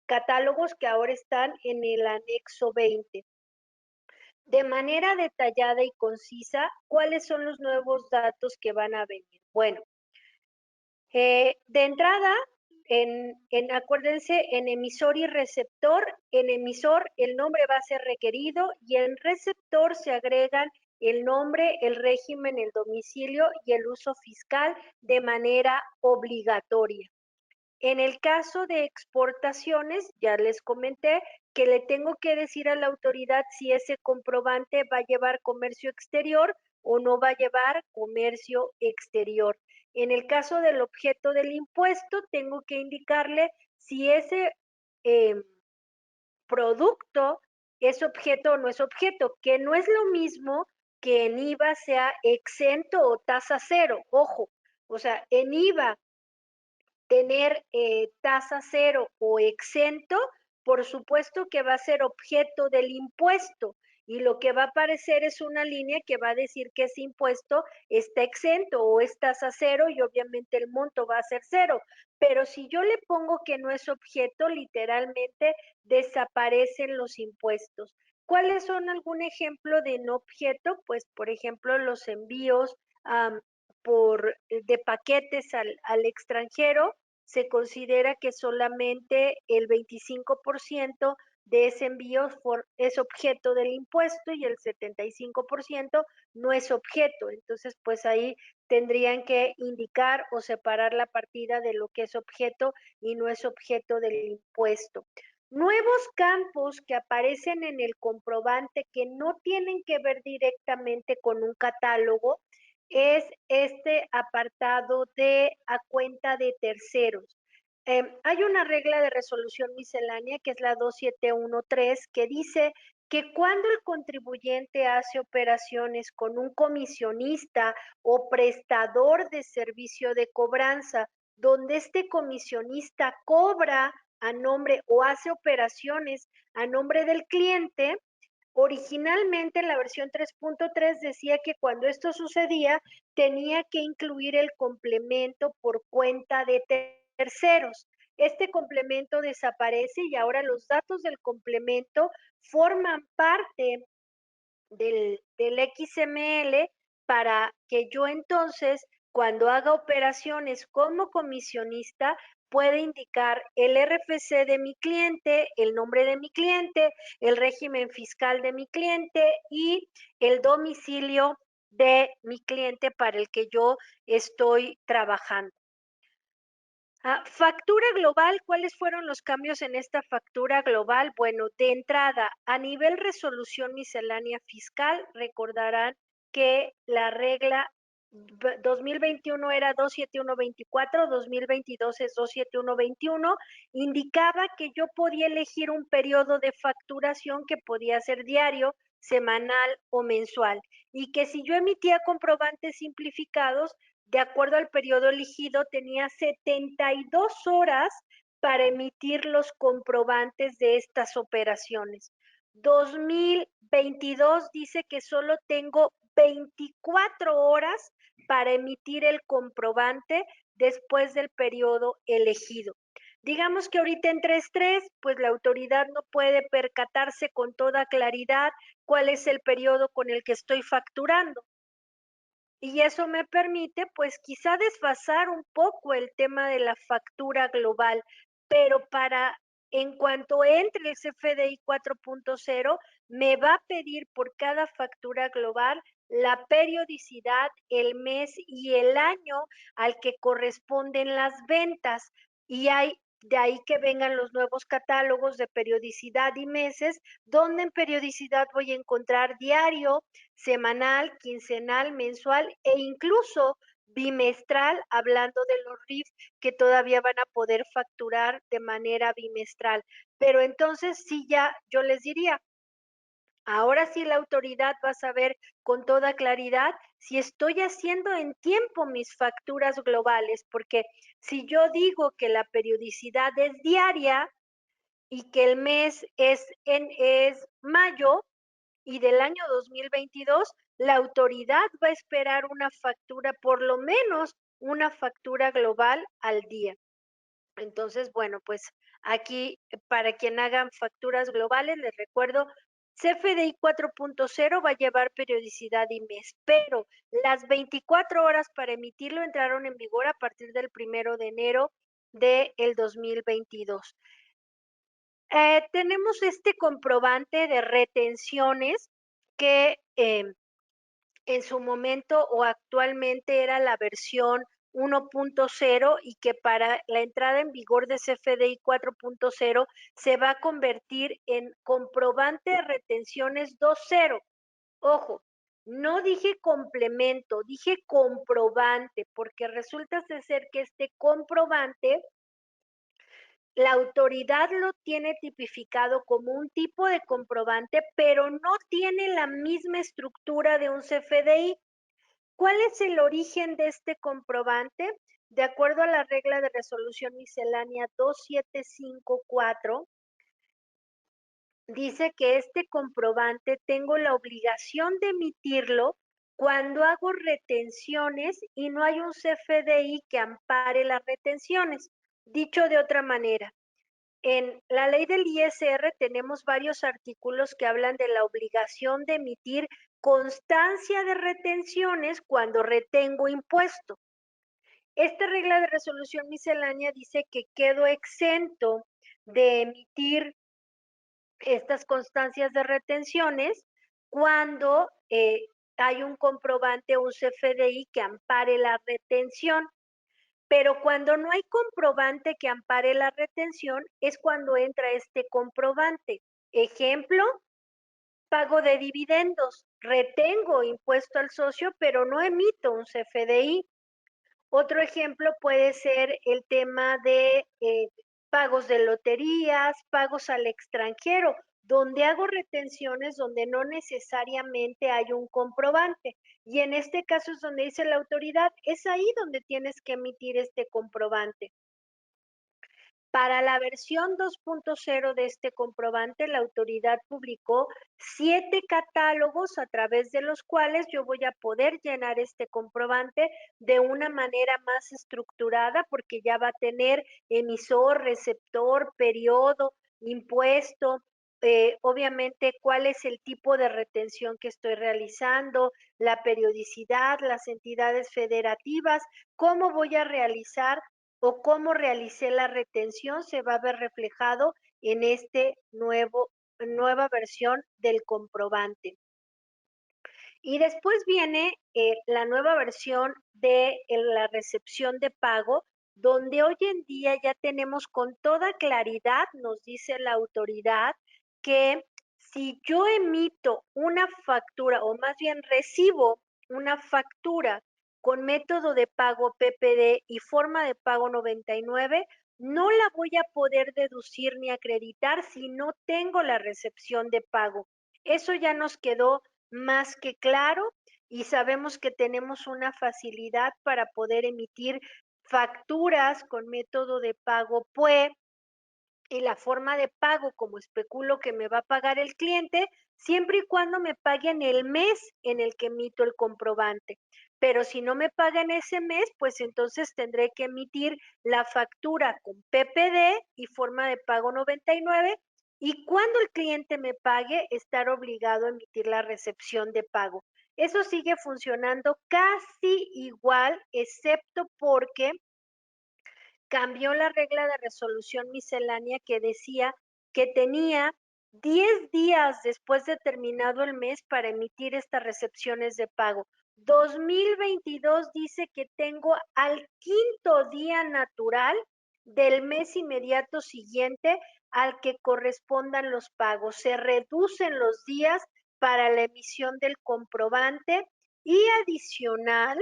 catálogos que ahora están en el anexo 20. De manera detallada y concisa, ¿cuáles son los nuevos datos que van a venir? Bueno, de entrada, acuérdense, en emisor y receptor, en emisor el nombre va a ser requerido y en receptor se agregan el nombre, el régimen, el domicilio y el uso fiscal de manera obligatoria. En el caso de exportaciones, ya les comenté que le tengo que decir a la autoridad si ese comprobante va a llevar comercio exterior o no va a llevar comercio exterior. En el caso del objeto del impuesto, tengo que indicarle si ese producto es objeto o no es objeto, que no es lo mismo que en IVA sea exento o tasa cero. Ojo, o sea, en IVA tener tasa cero o exento, por supuesto que va a ser objeto del impuesto, y lo que va a aparecer es una línea que va a decir que ese impuesto está exento o es tasa cero, y obviamente el monto va a ser cero. Pero si yo le pongo que no es objeto, literalmente desaparecen los impuestos. ¿Cuáles son algún ejemplo de no objeto? Pues, por ejemplo, los envíos de paquetes al extranjero. Se considera que solamente el 25% de ese envío es objeto del impuesto y el 75% no es objeto. Entonces, pues ahí tendrían que indicar o separar la partida de lo que es objeto y no es objeto del impuesto. Nuevos campos que aparecen en el comprobante que no tienen que ver directamente con un catálogo es este apartado de a cuenta de terceros. Hay una regla de resolución miscelánea que es la 2713 que dice que cuando el contribuyente hace operaciones con un comisionista o prestador de servicio de cobranza, donde este comisionista cobra a nombre o hace operaciones a nombre del cliente, originalmente la versión 3.3 decía que cuando esto sucedía tenía que incluir el complemento por cuenta de terceros. Este complemento desaparece y ahora los datos del complemento forman parte del XML para que yo entonces, cuando haga operaciones como comisionista, puede indicar el RFC de mi cliente, el nombre de mi cliente, el régimen fiscal de mi cliente y el domicilio de mi cliente para el que yo estoy trabajando. Factura global, ¿cuáles fueron los cambios en esta factura global? Bueno, de entrada, a nivel resolución miscelánea fiscal, recordarán que la regla 2021 era 27124, 2022 es 27121, indicaba que yo podía elegir un periodo de facturación que podía ser diario, semanal o mensual, y que si yo emitía comprobantes simplificados, de acuerdo al periodo elegido, tenía 72 horas para emitir los comprobantes de estas operaciones. 2022 dice que solo tengo 24 horas para emitir el comprobante después del periodo elegido. Digamos que ahorita entre estrés, pues la autoridad no puede percatarse con toda claridad cuál es el periodo con el que estoy facturando. Y eso me permite, pues quizá desfasar un poco el tema de la factura global, pero en cuanto entre el CFDI 4.0, me va a pedir por cada factura global la periodicidad, el mes y el año al que corresponden las ventas. Y de ahí que vengan los nuevos catálogos de periodicidad y meses, donde en periodicidad voy a encontrar diario, semanal, quincenal, mensual e incluso bimestral, hablando de los RIF que todavía van a poder facturar de manera bimestral. Pero entonces sí, ya yo les diría, ahora sí la autoridad va a saber con toda claridad si estoy haciendo en tiempo mis facturas globales, porque si yo digo que la periodicidad es diaria y que el mes es mayo y del año 2022, la autoridad va a esperar una factura, por lo menos una factura global al día. Entonces, bueno, pues aquí para quien hagan facturas globales, les recuerdo, CFDI 4.0 va a llevar periodicidad y mes, pero las 24 horas para emitirlo entraron en vigor a partir del 1 de enero del 2022. Tenemos este comprobante de retenciones que en su momento o actualmente era la versión 1.0 y que para la entrada en vigor de CFDI 4.0 se va a convertir en comprobante de retenciones 2.0. Ojo, no dije complemento, dije comprobante, porque resulta ser que este comprobante la autoridad lo tiene tipificado como un tipo de comprobante, pero no tiene la misma estructura de un CFDI. ¿Cuál es el origen de este comprobante? De acuerdo a la regla de resolución miscelánea 2754, dice que este comprobante tengo la obligación de emitirlo cuando hago retenciones y no hay un CFDI que ampare las retenciones. Dicho de otra manera, en la ley del ISR tenemos varios artículos que hablan de la obligación de emitir constancia de retenciones cuando retengo impuesto. Esta regla de resolución miscelánea dice que quedo exento de emitir estas constancias de retenciones cuando hay un comprobante o un CFDI que ampare la retención. Pero cuando no hay comprobante que ampare la retención, es cuando entra este comprobante. Ejemplo, pago de dividendos. Retengo impuesto al socio, pero no emito un CFDI. Otro ejemplo puede ser el tema de pagos de loterías, pagos al extranjero, donde hago retenciones donde no necesariamente hay un comprobante. Y en este caso es donde dice la autoridad, es ahí donde tienes que emitir este comprobante. Para la versión 2.0 de este comprobante, la autoridad publicó 7 catálogos a través de los cuales yo voy a poder llenar este comprobante de una manera más estructurada porque ya va a tener emisor, receptor, periodo, impuesto, obviamente cuál es el tipo de retención que estoy realizando, la periodicidad, las entidades federativas, cómo voy a realizar o cómo realicé la retención se va a ver reflejado en este nueva versión del comprobante. Y después viene la nueva versión de la recepción de pago, donde hoy en día ya tenemos con toda claridad, nos dice la autoridad, que si yo emito una factura, o más bien recibo una factura con método de pago PPD y forma de pago 99, no la voy a poder deducir ni acreditar si no tengo la recepción de pago. Eso ya nos quedó más que claro y sabemos que tenemos una facilidad para poder emitir facturas con método de pago PUE y la forma de pago como especulo que me va a pagar el cliente, siempre y cuando me paguen el mes en el que emito el comprobante. Pero si no me pagan ese mes, pues entonces tendré que emitir la factura con PPD y forma de pago 99 y cuando el cliente me pague, estar obligado a emitir la recepción de pago. Eso sigue funcionando casi igual, excepto porque cambió la regla de resolución miscelánea que decía que tenía 10 días después de terminado el mes para emitir estas recepciones de pago. 2022 dice que tengo al quinto día natural del mes inmediato siguiente al que correspondan los pagos. Se reducen los días para la emisión del comprobante y adicional,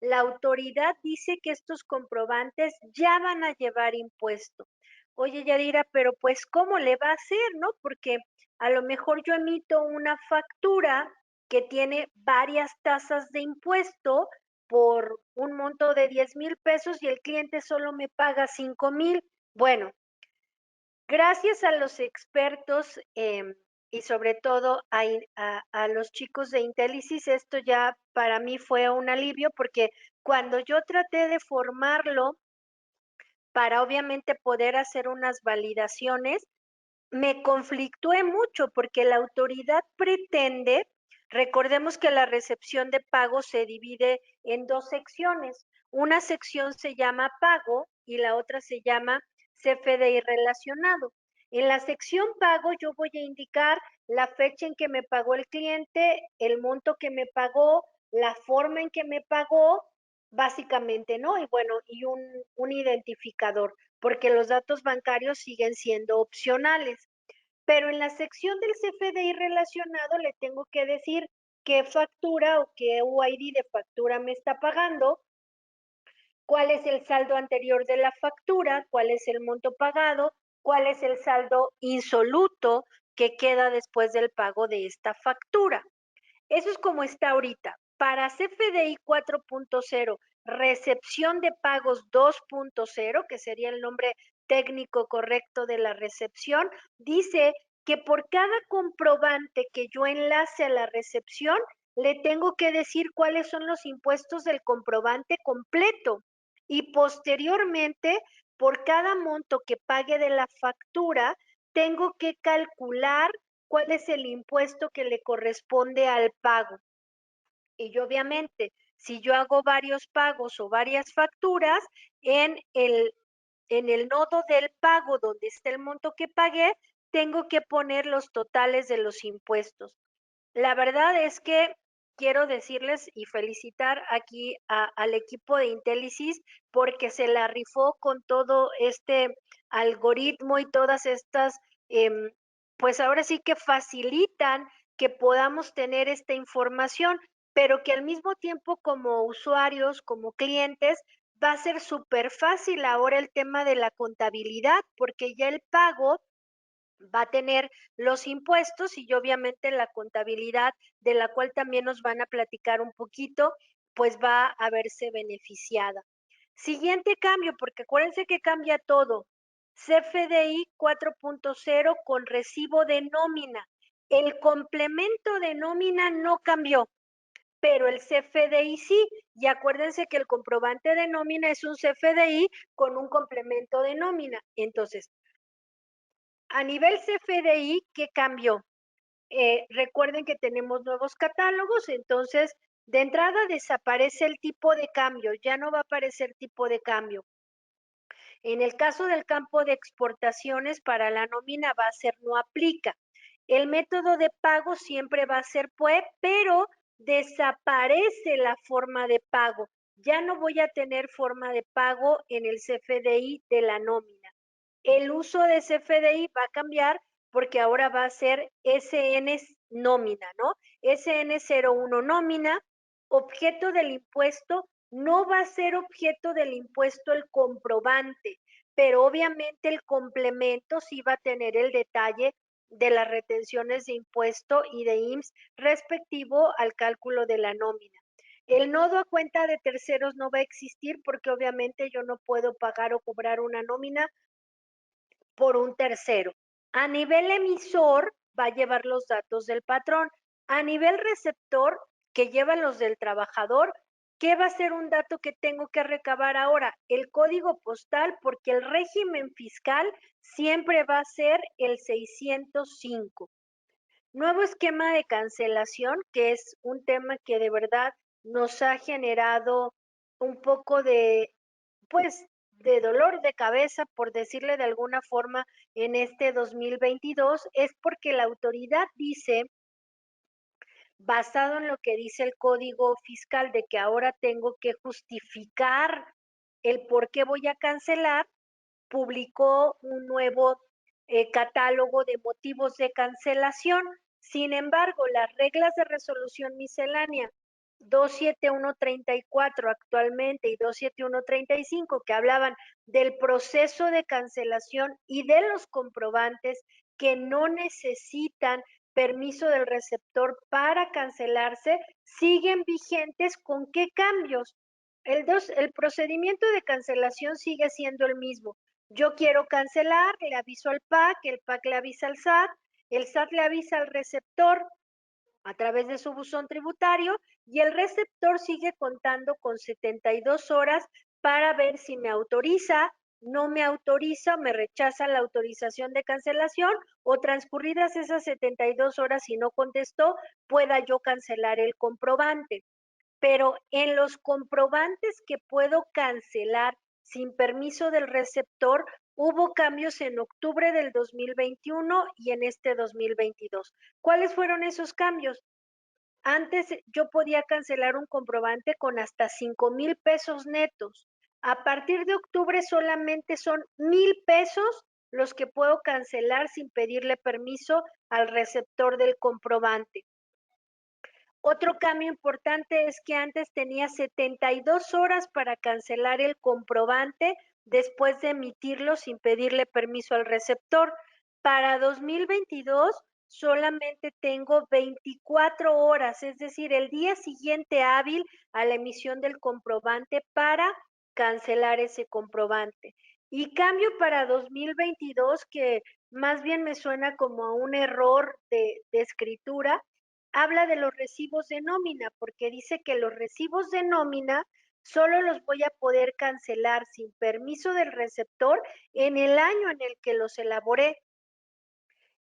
la autoridad dice que estos comprobantes ya van a llevar impuesto. Oye, Yadira, pero pues ¿cómo le va a hacer, no? Porque a lo mejor yo emito una factura que tiene varias tasas de impuesto por un monto de 10,000 pesos y el cliente solo me paga 5,000. Bueno, gracias a los expertos y sobre todo a los chicos de Intellisis, esto ya para mí fue un alivio porque cuando yo traté de formarlo para obviamente poder hacer unas validaciones, me conflictué mucho porque la autoridad pretende, recordemos que la recepción de pago se divide en dos secciones. Una sección se llama pago y la otra se llama CFDI relacionado. En la sección pago yo voy a indicar la fecha en que me pagó el cliente, el monto que me pagó, la forma en que me pagó, básicamente, ¿no? Y bueno, y un identificador, porque los datos bancarios siguen siendo opcionales. Pero en la sección del CFDI relacionado le tengo que decir qué factura o qué UID de factura me está pagando, cuál es el saldo anterior de la factura, cuál es el monto pagado, cuál es el saldo insoluto que queda después del pago de esta factura. Eso es como está ahorita. Para CFDI 4.0, recepción de pagos 2.0, que sería el nombre técnico correcto de la recepción, dice que por cada comprobante que yo enlace a la recepción, le tengo que decir cuáles son los impuestos del comprobante completo. Y posteriormente, por cada monto que pague de la factura, tengo que calcular cuál es el impuesto que le corresponde al pago. Y yo, obviamente, si yo hago varios pagos o varias facturas, en el nodo del pago donde está el monto que pagué, tengo que poner los totales de los impuestos. La verdad es que quiero decirles y felicitar aquí al equipo de Intellisis porque se la rifó con todo este algoritmo y todas estas, pues ahora sí que facilitan que podamos tener esta información, pero que al mismo tiempo como usuarios, como clientes, va a ser súper fácil ahora el tema de la contabilidad, porque ya el pago va a tener los impuestos y obviamente la contabilidad, de la cual también nos van a platicar un poquito, pues va a verse beneficiada. Siguiente cambio, porque acuérdense que cambia todo. CFDI 4.0 con recibo de nómina. El complemento de nómina no cambió, pero el CFDI sí. Y acuérdense que el comprobante de nómina es un CFDI con un complemento de nómina. Entonces, a nivel CFDI, ¿qué cambió? Recuerden que tenemos nuevos catálogos, entonces de entrada desaparece el tipo de cambio, ya no va a aparecer tipo de cambio. En el caso del campo de exportaciones, para la nómina va a ser no aplica. El método de pago siempre va a ser PUE, pero desaparece la forma de pago. Ya no voy a tener forma de pago en el CFDI de la nómina. El uso de CFDI va a cambiar porque ahora va a ser SN nómina, ¿no? SN01 nómina, objeto del impuesto, no va a ser objeto del impuesto el comprobante, pero obviamente el complemento sí va a tener el detalle de las retenciones de impuesto y de IMSS respectivo al cálculo de la nómina. El nodo a cuenta de terceros no va a existir porque obviamente yo no puedo pagar o cobrar una nómina por un tercero. A nivel emisor va a llevar los datos del patrón. A nivel receptor, que lleva los del trabajador, ¿qué va a ser un dato que tengo que recabar ahora? El código postal, porque el régimen fiscal siempre va a ser el 605. Nuevo esquema de cancelación, que es un tema que de verdad nos ha generado un poco de, pues, de dolor de cabeza, por decirle de alguna forma, en este 2022, es porque la autoridad dice, basado en lo que dice el Código Fiscal, de que ahora tengo que justificar el por qué voy a cancelar, publicó un nuevo catálogo de motivos de cancelación. Sin embargo, las reglas de resolución miscelánea 27134 actualmente y 27135, que hablaban del proceso de cancelación y de los comprobantes que no necesitan permiso del receptor para cancelarse, siguen vigentes. ¿Con qué cambios? El procedimiento de cancelación sigue siendo el mismo. Yo quiero cancelar, le aviso al PAC, el PAC le avisa al SAT, el SAT le avisa al receptor a través de su buzón tributario y el receptor sigue contando con 72 horas para ver si me autoriza, no me autoriza, me rechaza la autorización de cancelación, o transcurridas esas 72 horas, si no contestó, pueda yo cancelar el comprobante. Pero en los comprobantes que puedo cancelar sin permiso del receptor, hubo cambios en octubre del 2021 y en este 2022. ¿Cuáles fueron esos cambios? Antes yo podía cancelar un comprobante con hasta 5,000 pesos netos. A partir de octubre solamente son 1,000 pesos los que puedo cancelar sin pedirle permiso al receptor del comprobante. Otro cambio importante es que antes tenía 72 horas para cancelar el comprobante después de emitirlo sin pedirle permiso al receptor. Para 2022 solamente tengo 24 horas, es decir, el día siguiente hábil a la emisión del comprobante para cancelar ese comprobante. Y cambio para 2022, que más bien me suena como a un error de escritura, habla de los recibos de nómina, porque dice que los recibos de nómina solo los voy a poder cancelar sin permiso del receptor en el año en el que los elaboré.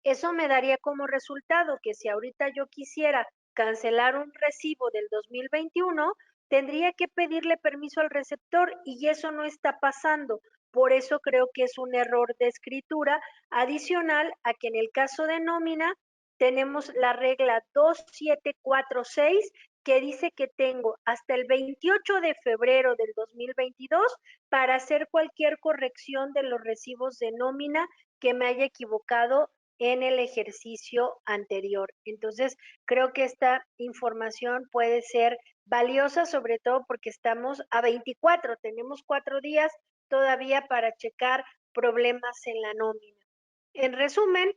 Eso me daría como resultado que si ahorita yo quisiera cancelar un recibo del 2021, tendría que pedirle permiso al receptor y eso no está pasando. Por eso creo que es un error de escritura, adicional a que en el caso de nómina tenemos la regla 2746, que dice que tengo hasta el 28 de febrero del 2022 para hacer cualquier corrección de los recibos de nómina que me haya equivocado en el ejercicio anterior. Entonces, creo que esta información puede ser valiosa, sobre todo porque estamos a 24, tenemos 4 días todavía para checar problemas en la nómina. En resumen,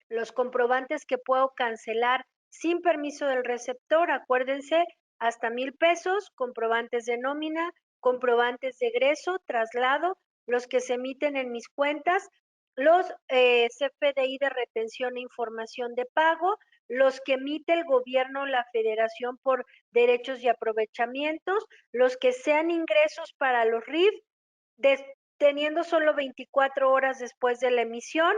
los comprobantes que puedo cancelar sin permiso del receptor, acuérdense, hasta 1,000 pesos, comprobantes de nómina, comprobantes de egreso, traslado, los que se emiten en mis cuentas, los CFDI de retención e información de pago, los que emite el gobierno, la federación por derechos y aprovechamientos, los que sean ingresos para los RIF, teniendo solo 24 horas después de la emisión,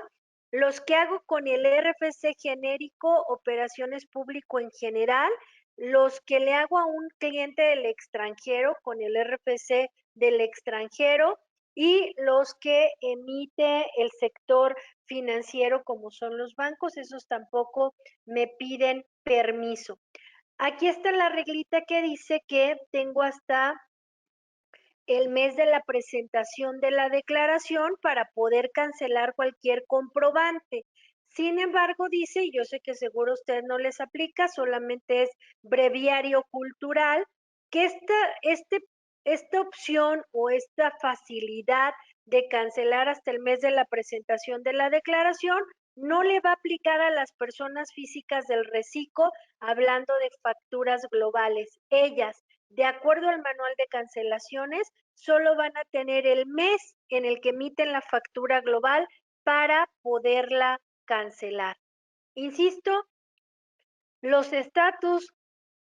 los que hago con el RFC genérico, operaciones público en general, los que le hago a un cliente del extranjero con el RFC del extranjero, y los que emite el sector financiero como son los bancos, esos tampoco me piden permiso. Aquí está la reglita que dice que tengo hasta el mes de la presentación de la declaración para poder cancelar cualquier comprobante. Sin embargo, dice, y yo sé que seguro a ustedes no les aplica, solamente es breviario cultural, que esta opción o esta facilidad de cancelar hasta el mes de la presentación de la declaración no le va a aplicar a las personas físicas del reciclo, hablando de facturas globales. Ellas, de acuerdo al manual de cancelaciones, solo van a tener el mes en el que emiten la factura global para poderla cancelar. Insisto, los estatus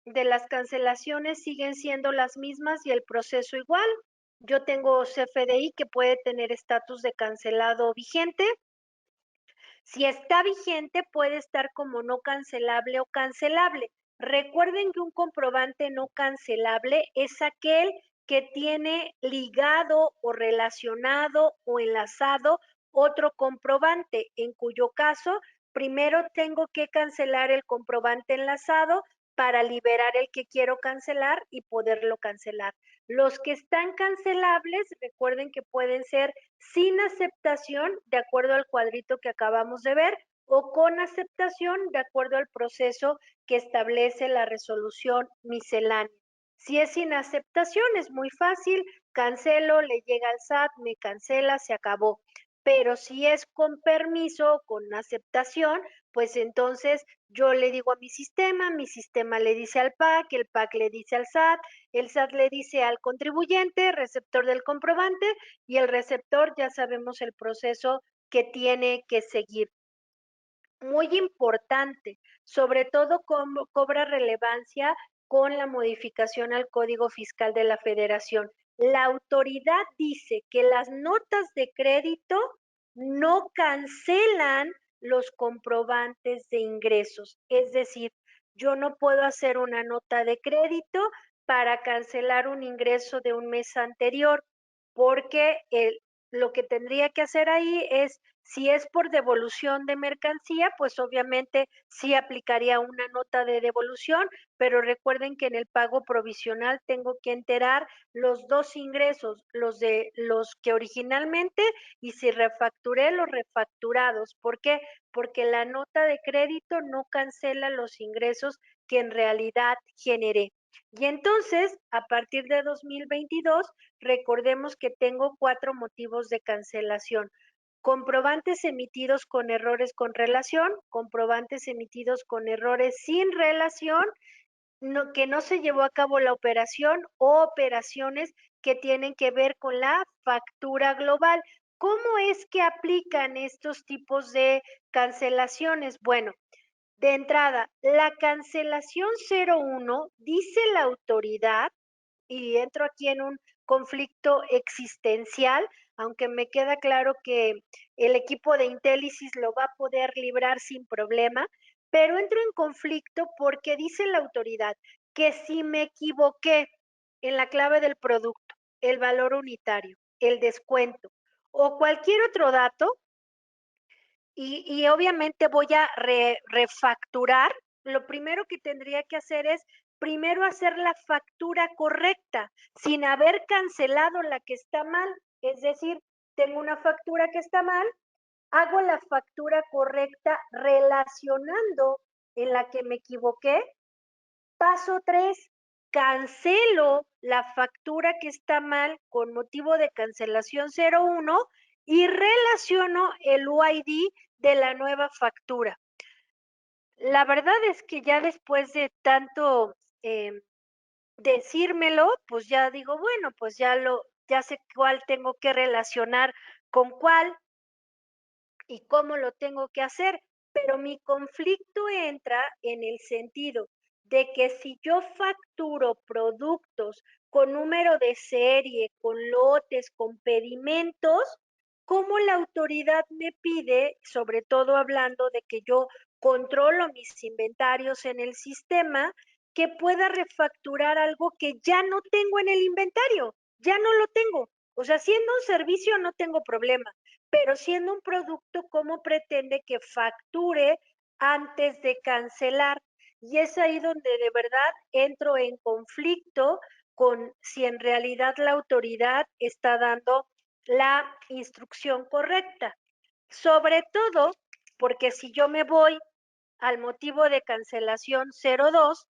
de las cancelaciones siguen siendo las mismas y el proceso igual. Yo tengo CFDI que puede tener estatus de cancelado vigente. Si está vigente, puede estar como no cancelable o cancelable. Recuerden que un comprobante no cancelable es aquel que tiene ligado o relacionado o enlazado otro comprobante, en cuyo caso primero tengo que cancelar el comprobante enlazado para liberar el que quiero cancelar y poderlo cancelar. Los que están cancelables, recuerden que pueden ser sin aceptación, de acuerdo al cuadrito que acabamos de ver, o con aceptación, de acuerdo al proceso que establece la resolución miscelánea. Si es sin aceptación, es muy fácil, cancelo, le llega al SAT, me cancela, se acabó. Pero si es con permiso, con aceptación, pues entonces yo le digo a mi sistema le dice al PAC, el PAC le dice al SAT, el SAT le dice al contribuyente, receptor del comprobante, y el receptor ya sabemos el proceso que tiene que seguir. Muy importante, sobre todo como cobra relevancia con la modificación al Código Fiscal de la Federación. La autoridad dice que las notas de crédito no cancelan los comprobantes de ingresos. Es decir, yo no puedo hacer una nota de crédito para cancelar un ingreso de un mes anterior, porque lo que tendría que hacer ahí es, si es por devolución de mercancía, pues obviamente sí aplicaría una nota de devolución, pero recuerden que en el pago provisional tengo que enterar los dos ingresos, los que originalmente, y si refacturé los refacturados. ¿Por qué? Porque la nota de crédito no cancela los ingresos que en realidad generé. Y entonces, a partir de 2022, recordemos que tengo 4 motivos de cancelación. Comprobantes emitidos con errores con relación, comprobantes emitidos con errores sin relación, que no se llevó a cabo la operación, o operaciones que tienen que ver con la factura global. ¿Cómo es que aplican estos tipos de cancelaciones? Bueno, de entrada, la cancelación 01 dice la autoridad, y entro aquí en un conflicto existencial, aunque me queda claro que el equipo de Intellisis lo va a poder librar sin problema, pero entro en conflicto porque dice la autoridad que si me equivoqué en la clave del producto, el valor unitario, el descuento o cualquier otro dato, y obviamente voy a refacturar, lo primero que tendría que hacer es primero hacer la factura correcta, sin haber cancelado la que está mal. Es decir, tengo una factura que está mal, hago la factura correcta relacionando en la que me equivoqué. Paso 3, cancelo la factura que está mal con motivo de cancelación 01 y relaciono el UID de la nueva factura. La verdad es que ya después de tanto decírmelo, pues ya digo, bueno, pues ya sé cuál tengo que relacionar con cuál y cómo lo tengo que hacer, pero mi conflicto entra en el sentido de que si yo facturo productos con número de serie, con lotes, con pedimentos, ¿cómo la autoridad me pide, sobre todo hablando de que yo controlo mis inventarios en el sistema, que pueda refacturar algo que ya no tengo en el inventario? Ya no lo tengo. O sea, siendo un servicio no tengo problema, pero siendo un producto, ¿cómo pretende que facture antes de cancelar? Y es ahí donde de verdad entro en conflicto con si en realidad la autoridad está dando la instrucción correcta. Sobre todo porque si yo me voy al motivo de cancelación 02,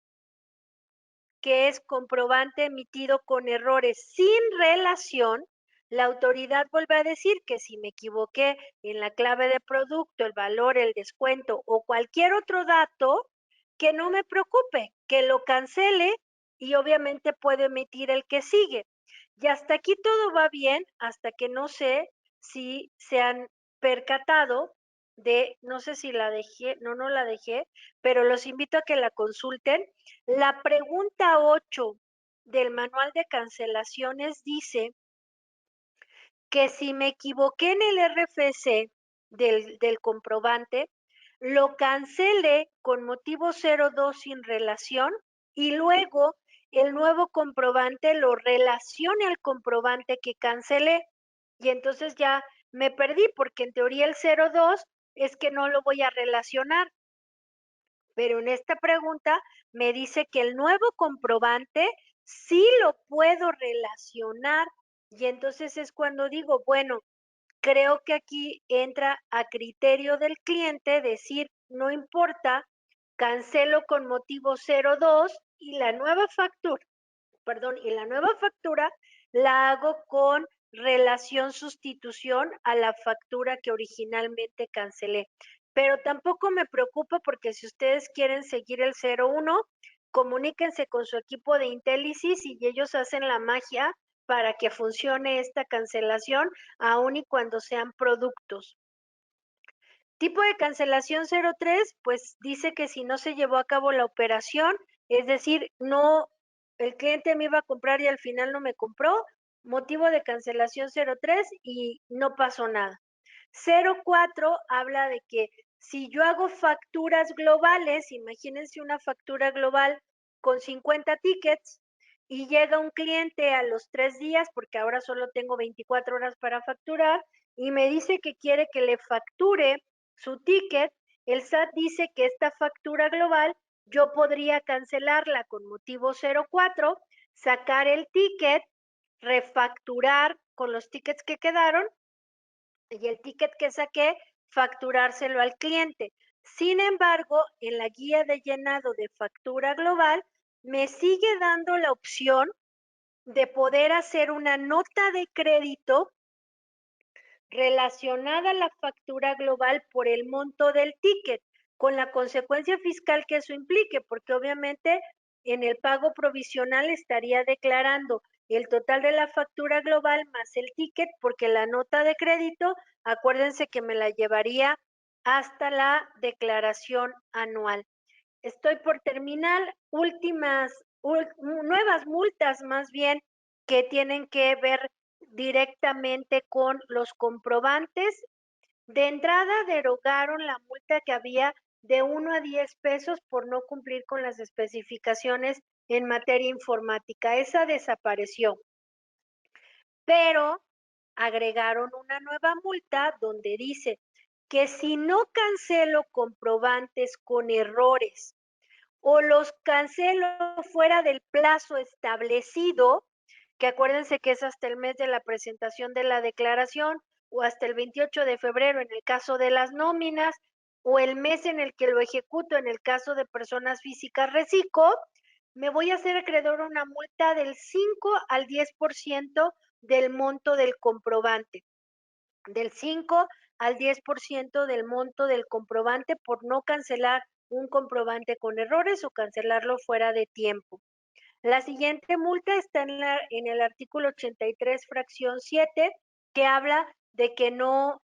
que es comprobante emitido con errores sin relación, la autoridad vuelve a decir que si me equivoqué en la clave de producto, el valor, el descuento o cualquier otro dato, que no me preocupe, que lo cancele y obviamente puedo emitir el que sigue. Y hasta aquí todo va bien, hasta que no sé si se han percatado de, no sé si la dejé, no la dejé, pero los invito a que la consulten. La pregunta 8 del manual de cancelaciones dice que si me equivoqué en el RFC del comprobante, lo cancele con motivo 02 sin relación y luego el nuevo comprobante lo relacione al comprobante que cancelé. Y entonces ya me perdí porque en teoría el 02 es que no lo voy a relacionar. Pero en esta pregunta me dice que el nuevo comprobante sí lo puedo relacionar. Y entonces es cuando digo, bueno, creo que aquí entra a criterio del cliente decir, no importa, cancelo con motivo 02 y la nueva factura, la hago con relación sustitución a la factura que originalmente cancelé. Pero tampoco me preocupa porque si ustedes quieren seguir el 01, comuníquense con su equipo de Intellisis y ellos hacen la magia para que funcione esta cancelación, aun y cuando sean productos. Tipo de cancelación 03, pues dice que si no se llevó a cabo la operación, es decir, no, el cliente me iba a comprar y al final no me compró, motivo de cancelación 03 y no pasó nada. 04 habla de que si yo hago facturas globales, imagínense una factura global con 50 tickets y llega un cliente a los 3 días, porque ahora solo tengo 24 horas para facturar, y me dice que quiere que le facture su ticket, el SAT dice que esta factura global yo podría cancelarla con motivo 04, sacar el ticket, refacturar con los tickets que quedaron y el ticket que saqué, facturárselo al cliente. Sin embargo, en la guía de llenado de factura global, me sigue dando la opción de poder hacer una nota de crédito relacionada a la factura global por el monto del ticket, con la consecuencia fiscal que eso implique, porque obviamente en el pago provisional estaría declarando el total de la factura global más el ticket, porque la nota de crédito, acuérdense que me la llevaría hasta la declaración anual. Estoy por terminar, nuevas multas más bien que tienen que ver directamente con los comprobantes. De entrada derogaron la multa que había de 1 a 10 pesos por no cumplir con las especificaciones en materia informática. Esa desapareció. Pero agregaron una nueva multa donde dice que si no cancelo comprobantes con errores o los cancelo fuera del plazo establecido, que acuérdense que es hasta el mes de la presentación de la declaración o hasta el 28 de febrero en el caso de las nóminas o el mes en el que lo ejecuto en el caso de personas físicas reciclo, me voy a hacer acreedor a una multa del 5 al 10% del monto del comprobante. Del 5 al 10% del monto del comprobante por no cancelar un comprobante con errores o cancelarlo fuera de tiempo. La siguiente multa está en el artículo 83, fracción 7, que habla de que no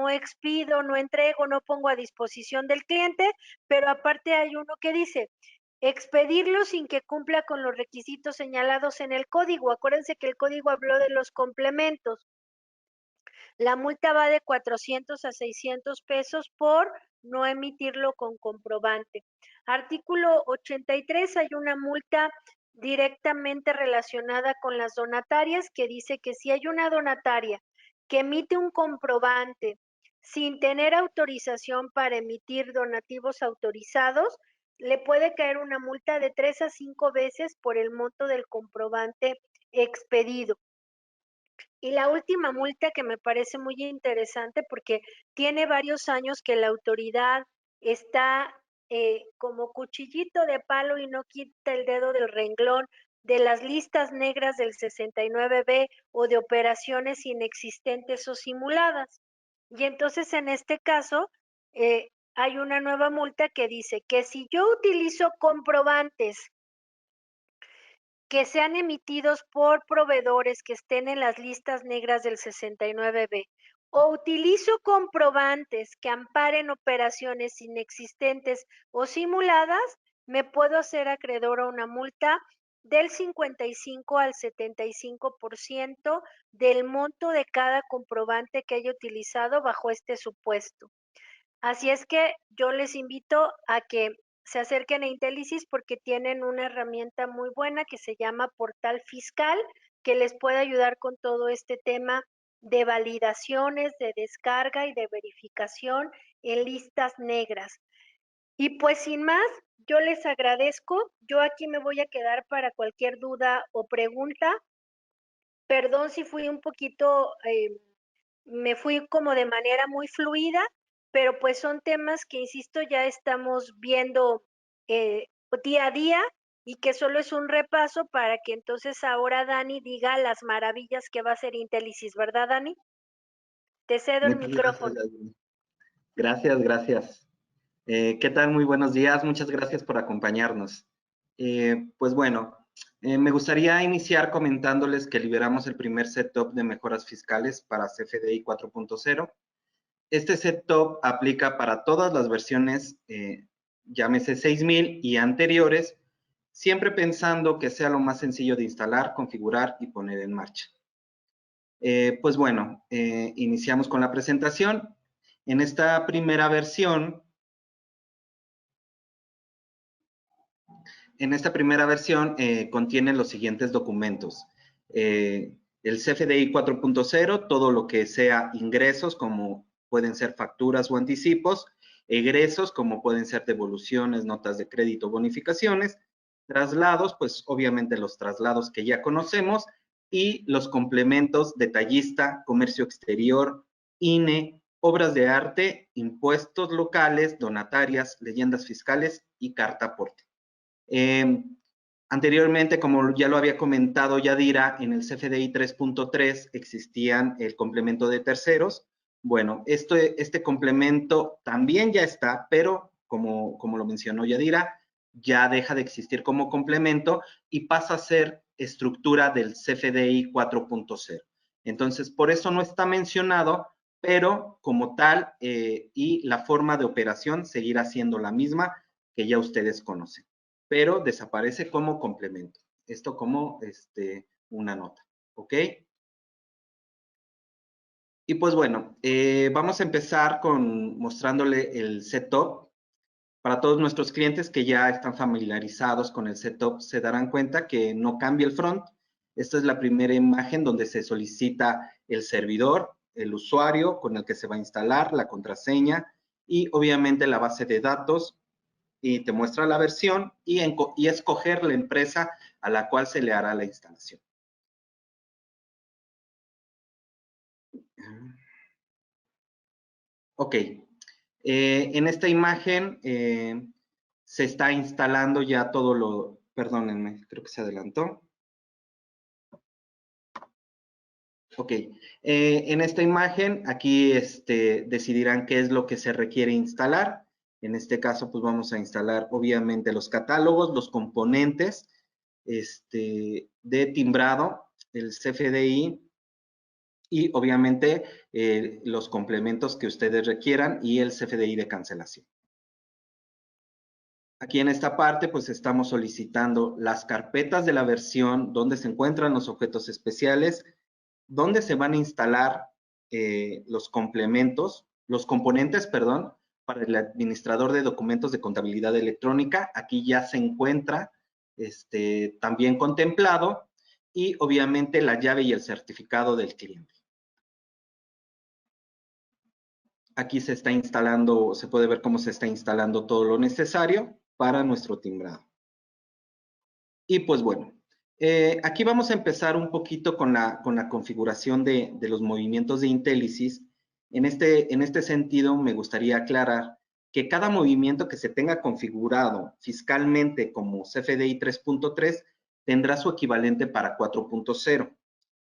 expido, no entrego, no pongo a disposición del cliente, pero aparte hay uno que dice, expedirlo sin que cumpla con los requisitos señalados en el código. Acuérdense que el código habló de los complementos. La multa va de 400 a 600 pesos por no emitirlo con comprobante. Artículo 83, hay una multa directamente relacionada con las donatarias que dice que si hay una donataria que emite un comprobante sin tener autorización para emitir donativos autorizados, le puede caer una multa de 3 a 5 veces por el monto del comprobante expedido. Y la última multa que me parece muy interesante porque tiene varios años que la autoridad está como cuchillito de palo y no quita el dedo del renglón de las listas negras del 69B o de operaciones inexistentes o simuladas. Y entonces en este caso hay una nueva multa que dice que si yo utilizo comprobantes que sean emitidos por proveedores que estén en las listas negras del 69B o utilizo comprobantes que amparen operaciones inexistentes o simuladas, me puedo hacer acreedor a una multa del 55 al 75% del monto de cada comprobante que haya utilizado bajo este supuesto. Así es que yo les invito a que se acerquen a Intellisis porque tienen una herramienta muy buena que se llama Portal Fiscal, que les puede ayudar con todo este tema de validaciones, de descarga y de verificación en listas negras. Y pues sin más, yo les agradezco. Yo aquí me voy a quedar para cualquier duda o pregunta. Perdón si fui un poquito, me fui como de manera muy fluida, pero pues son temas que, insisto, ya estamos viendo día a día y que solo es un repaso para que entonces ahora Dani diga las maravillas que va a hacer Intellisis, ¿verdad, Dani? Te cedo el Muchas micrófono. gracias, Yadira. Gracias. ¿Qué tal? Muy buenos días. Muchas gracias por acompañarnos. Pues bueno, me gustaría iniciar comentándoles que liberamos el primer setup de mejoras fiscales para CFDI 4.0. Este setup aplica para todas las versiones, llámese 6000 y anteriores, siempre pensando que sea lo más sencillo de instalar, configurar y poner en marcha. Pues bueno, iniciamos con la presentación. En esta primera versión, contiene los siguientes documentos. El CFDI 4.0, todo lo que sea ingresos, como pueden ser facturas o anticipos, egresos, como pueden ser devoluciones, notas de crédito, bonificaciones, traslados, pues obviamente los traslados que ya conocemos, y los complementos detallista, comercio exterior, INE, obras de arte, impuestos locales, donatarias, leyendas fiscales y carta aporte. Anteriormente, como ya lo había comentado Yadira, en el CFDI 3.3 existían el complemento de terceros. Bueno, este complemento también ya está, pero como lo mencionó Yadira, ya deja de existir como complemento y pasa a ser estructura del CFDI 4.0. Entonces, por eso no está mencionado, pero como tal y la forma de operación seguirá siendo la misma que ya ustedes conocen, pero desaparece como complemento. Esto como una nota, ¿ok? Y pues bueno, vamos a empezar mostrándole el setup. Para todos nuestros clientes que ya están familiarizados con el setup, se darán cuenta que no cambia el front. Esta es la primera imagen donde se solicita el servidor, el usuario con el que se va a instalar, la contraseña y obviamente la base de datos, y te muestra la versión y escoger la empresa a la cual se le hará la instalación. Ok, en esta imagen se está instalando ya todo perdónenme, creo que se adelantó. Ok, en esta imagen aquí decidirán qué es lo que se requiere instalar. En este caso, pues vamos a instalar obviamente los catálogos, los componentes de timbrado, el CFDI y obviamente los complementos que ustedes requieran y el CFDI de cancelación. Aquí en esta parte, pues estamos solicitando las carpetas de la versión donde se encuentran los objetos especiales, donde se van a instalar los componentes, perdón, para el administrador de documentos de contabilidad electrónica. Aquí ya se encuentra también contemplado y obviamente la llave y el certificado del cliente. Aquí se está instalando, se puede ver cómo se está instalando todo lo necesario para nuestro timbrado. Y pues bueno, aquí vamos a empezar un poquito con la configuración de los movimientos de Intellisis. En este sentido, me gustaría aclarar que cada movimiento que se tenga configurado fiscalmente como CFDI 3.3 tendrá su equivalente para 4.0.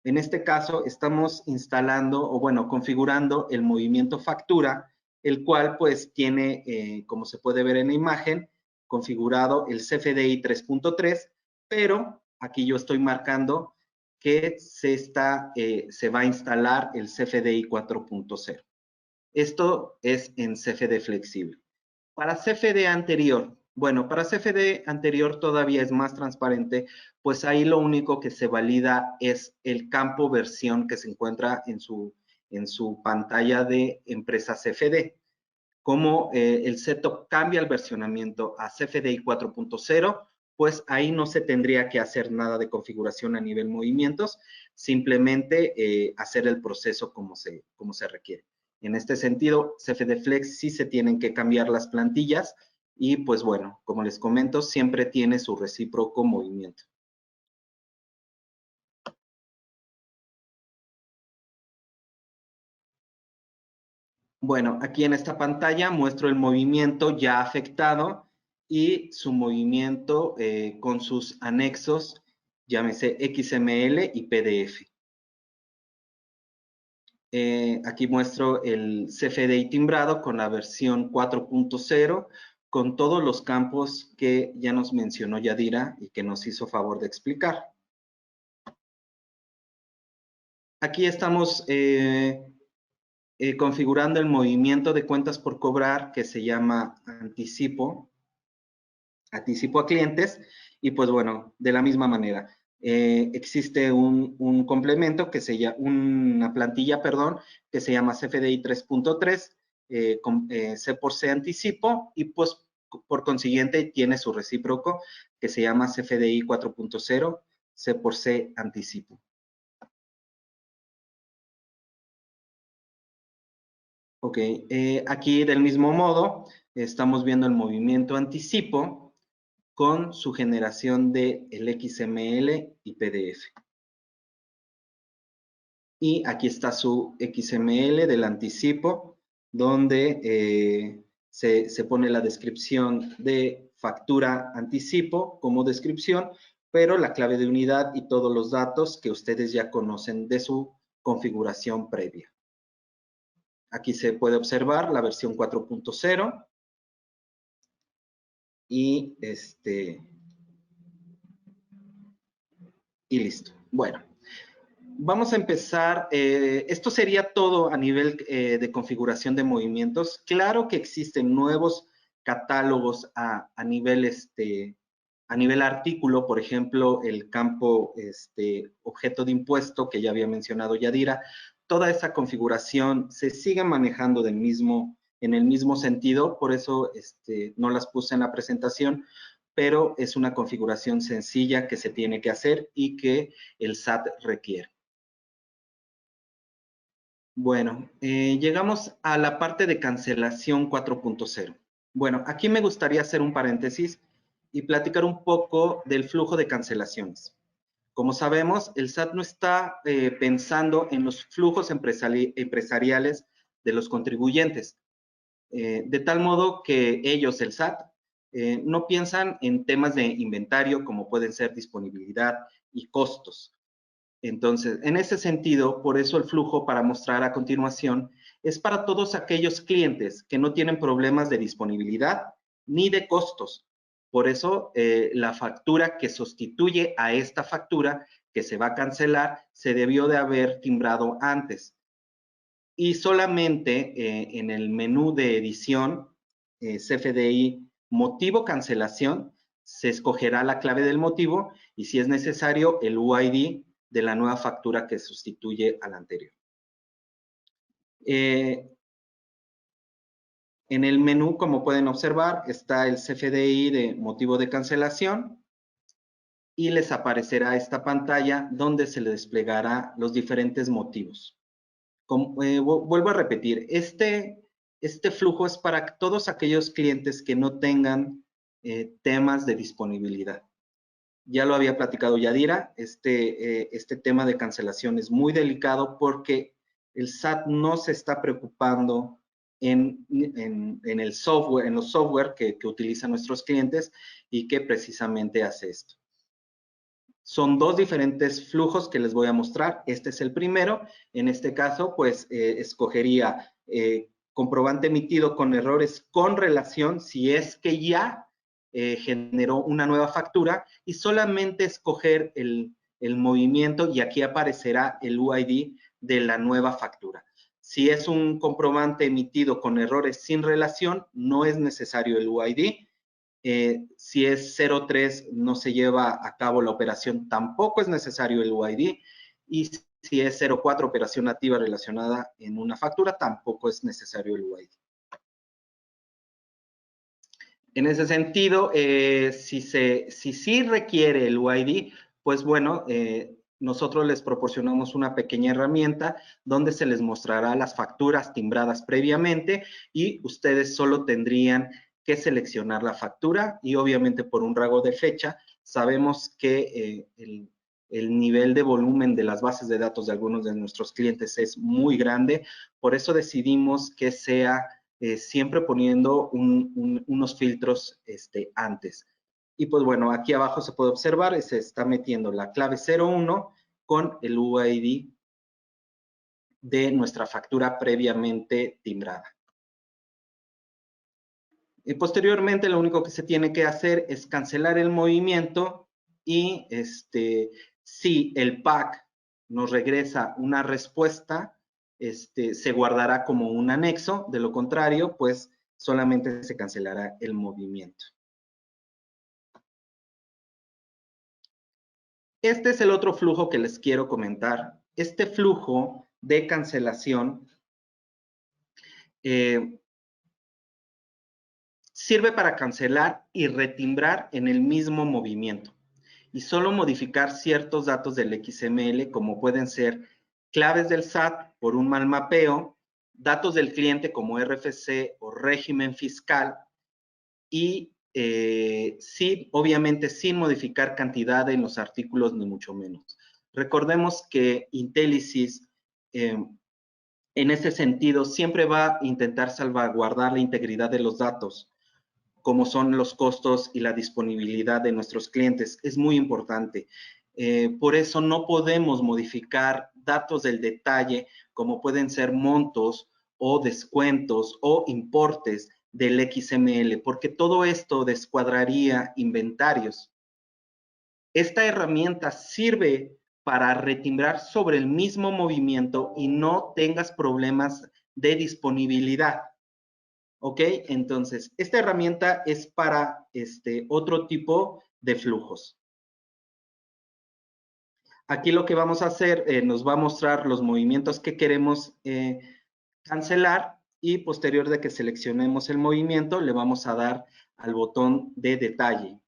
En este caso, estamos instalando, o bueno, configurando el movimiento factura, el cual pues tiene, como se puede ver en la imagen, configurado el CFDI 3.3, pero aquí yo estoy marcando que se va a instalar el CFDI 4.0. Esto es en CFD flexible. Para CFD anterior, bueno, para CFD anterior todavía es más transparente, pues ahí lo único que se valida es el campo versión que se encuentra en su pantalla de empresa CFD. como el setup cambia el versionamiento a CFDI 4.0, pues ahí no se tendría que hacer nada de configuración a nivel movimientos, simplemente hacer el proceso como se requiere. En este sentido, CFD Flex sí se tienen que cambiar las plantillas y pues bueno, como les comento, siempre tiene su recíproco movimiento. Bueno, aquí en esta pantalla muestro el movimiento ya afectado y su movimiento con sus anexos, llámese XML y PDF. Aquí muestro el CFDI timbrado con la versión 4.0, con todos los campos que ya nos mencionó Yadira y que nos hizo favor de explicar. Aquí estamos configurando el movimiento de cuentas por cobrar que se llama anticipo a clientes, y pues bueno, de la misma manera. Existe un complemento que se llama, una plantilla, perdón, que se llama CFDI 3.3, C por C anticipo, y pues por consiguiente tiene su recíproco que se llama CFDI 4.0, C por C anticipo. Ok, aquí del mismo modo estamos viendo el movimiento anticipo con su generación de el XML y PDF. Y aquí está su XML del anticipo, donde se pone la descripción de factura anticipo como descripción, pero la clave de unidad y todos los datos que ustedes ya conocen de su configuración previa. Aquí se puede observar la versión 4.0 y listo. Bueno, vamos a empezar. Esto sería todo a nivel de configuración de movimientos. Claro que existen nuevos catálogos a nivel artículo, por ejemplo, el campo objeto de impuesto que ya había mencionado Yadira. Toda esa configuración se sigue manejando en el mismo sentido, por eso no las puse en la presentación, pero es una configuración sencilla que se tiene que hacer y que el SAT requiere. Bueno, llegamos a la parte de cancelación 4.0. Bueno, aquí me gustaría hacer un paréntesis y platicar un poco del flujo de cancelaciones. Como sabemos, el SAT no está pensando en los flujos empresariales de los contribuyentes, de tal modo que ellos, el SAT, no piensan en temas de inventario como pueden ser disponibilidad y costos. Entonces, en ese sentido, por eso el flujo para mostrar a continuación es para todos aquellos clientes que no tienen problemas de disponibilidad ni de costos. Por eso, la factura que sustituye a esta factura que se va a cancelar se debió de haber timbrado antes. Y solamente en el menú de edición, CFDI motivo cancelación, se escogerá la clave del motivo y si es necesario el UID de la nueva factura que sustituye a la anterior. En el menú, como pueden observar, está el CFDI de motivo de cancelación y les aparecerá esta pantalla donde se le desplegará los diferentes motivos. Vuelvo a repetir, este flujo es para todos aquellos clientes que no tengan temas de disponibilidad. Ya lo había platicado Yadira, este tema de cancelación es muy delicado porque el SAT no se está preocupando en el software, en los software que utilizan nuestros clientes y que precisamente hace esto. Son dos diferentes flujos que les voy a mostrar. Este es el primero. En este caso, pues, escogería comprobante emitido con errores con relación, si es que ya generó una nueva factura, y solamente escoger el movimiento y aquí aparecerá el UID de la nueva factura. Si es un comprobante emitido con errores sin relación, no es necesario el UID. Si es 03 no se lleva a cabo la operación, tampoco es necesario el UID. Y si es 04 operación nativa relacionada en una factura, tampoco es necesario el UID. En ese sentido, si sí requiere el UID, pues bueno, nosotros les proporcionamos una pequeña herramienta donde se les mostrará las facturas timbradas previamente y ustedes solo tendrían que seleccionar la factura y obviamente por un rango de fecha sabemos que el nivel de volumen de las bases de datos de algunos de nuestros clientes es muy grande, por eso decidimos que sea siempre poniendo unos filtros antes. Y pues bueno, aquí abajo se puede observar, se está metiendo la clave 01 con el UID de nuestra factura previamente timbrada. Y posteriormente lo único que se tiene que hacer es cancelar el movimiento y si el PAC nos regresa una respuesta, se guardará como un anexo, de lo contrario, pues solamente se cancelará el movimiento. Este es el otro flujo que les quiero comentar. Este flujo de cancelación sirve para cancelar y retimbrar en el mismo movimiento y solo modificar ciertos datos del XML como pueden ser claves del SAT por un mal mapeo, datos del cliente como RFC o régimen fiscal y sí, obviamente sin modificar cantidad en los artículos ni mucho menos. Recordemos que Intelisys en ese sentido siempre va a intentar salvaguardar la integridad de los datos, como son los costos y la disponibilidad de nuestros clientes. Es muy importante. Por eso no podemos modificar datos del detalle, como pueden ser montos o descuentos o importes del XML, porque todo esto descuadraría inventarios. Esta herramienta sirve para retimbrar sobre el mismo movimiento y no tengas problemas de disponibilidad. ¿Ok? Entonces, esta herramienta es para otro tipo de flujos. Aquí lo que vamos a hacer, nos va a mostrar los movimientos que queremos cancelar y posterior de que seleccionemos el movimiento, le vamos a dar al botón de detalle.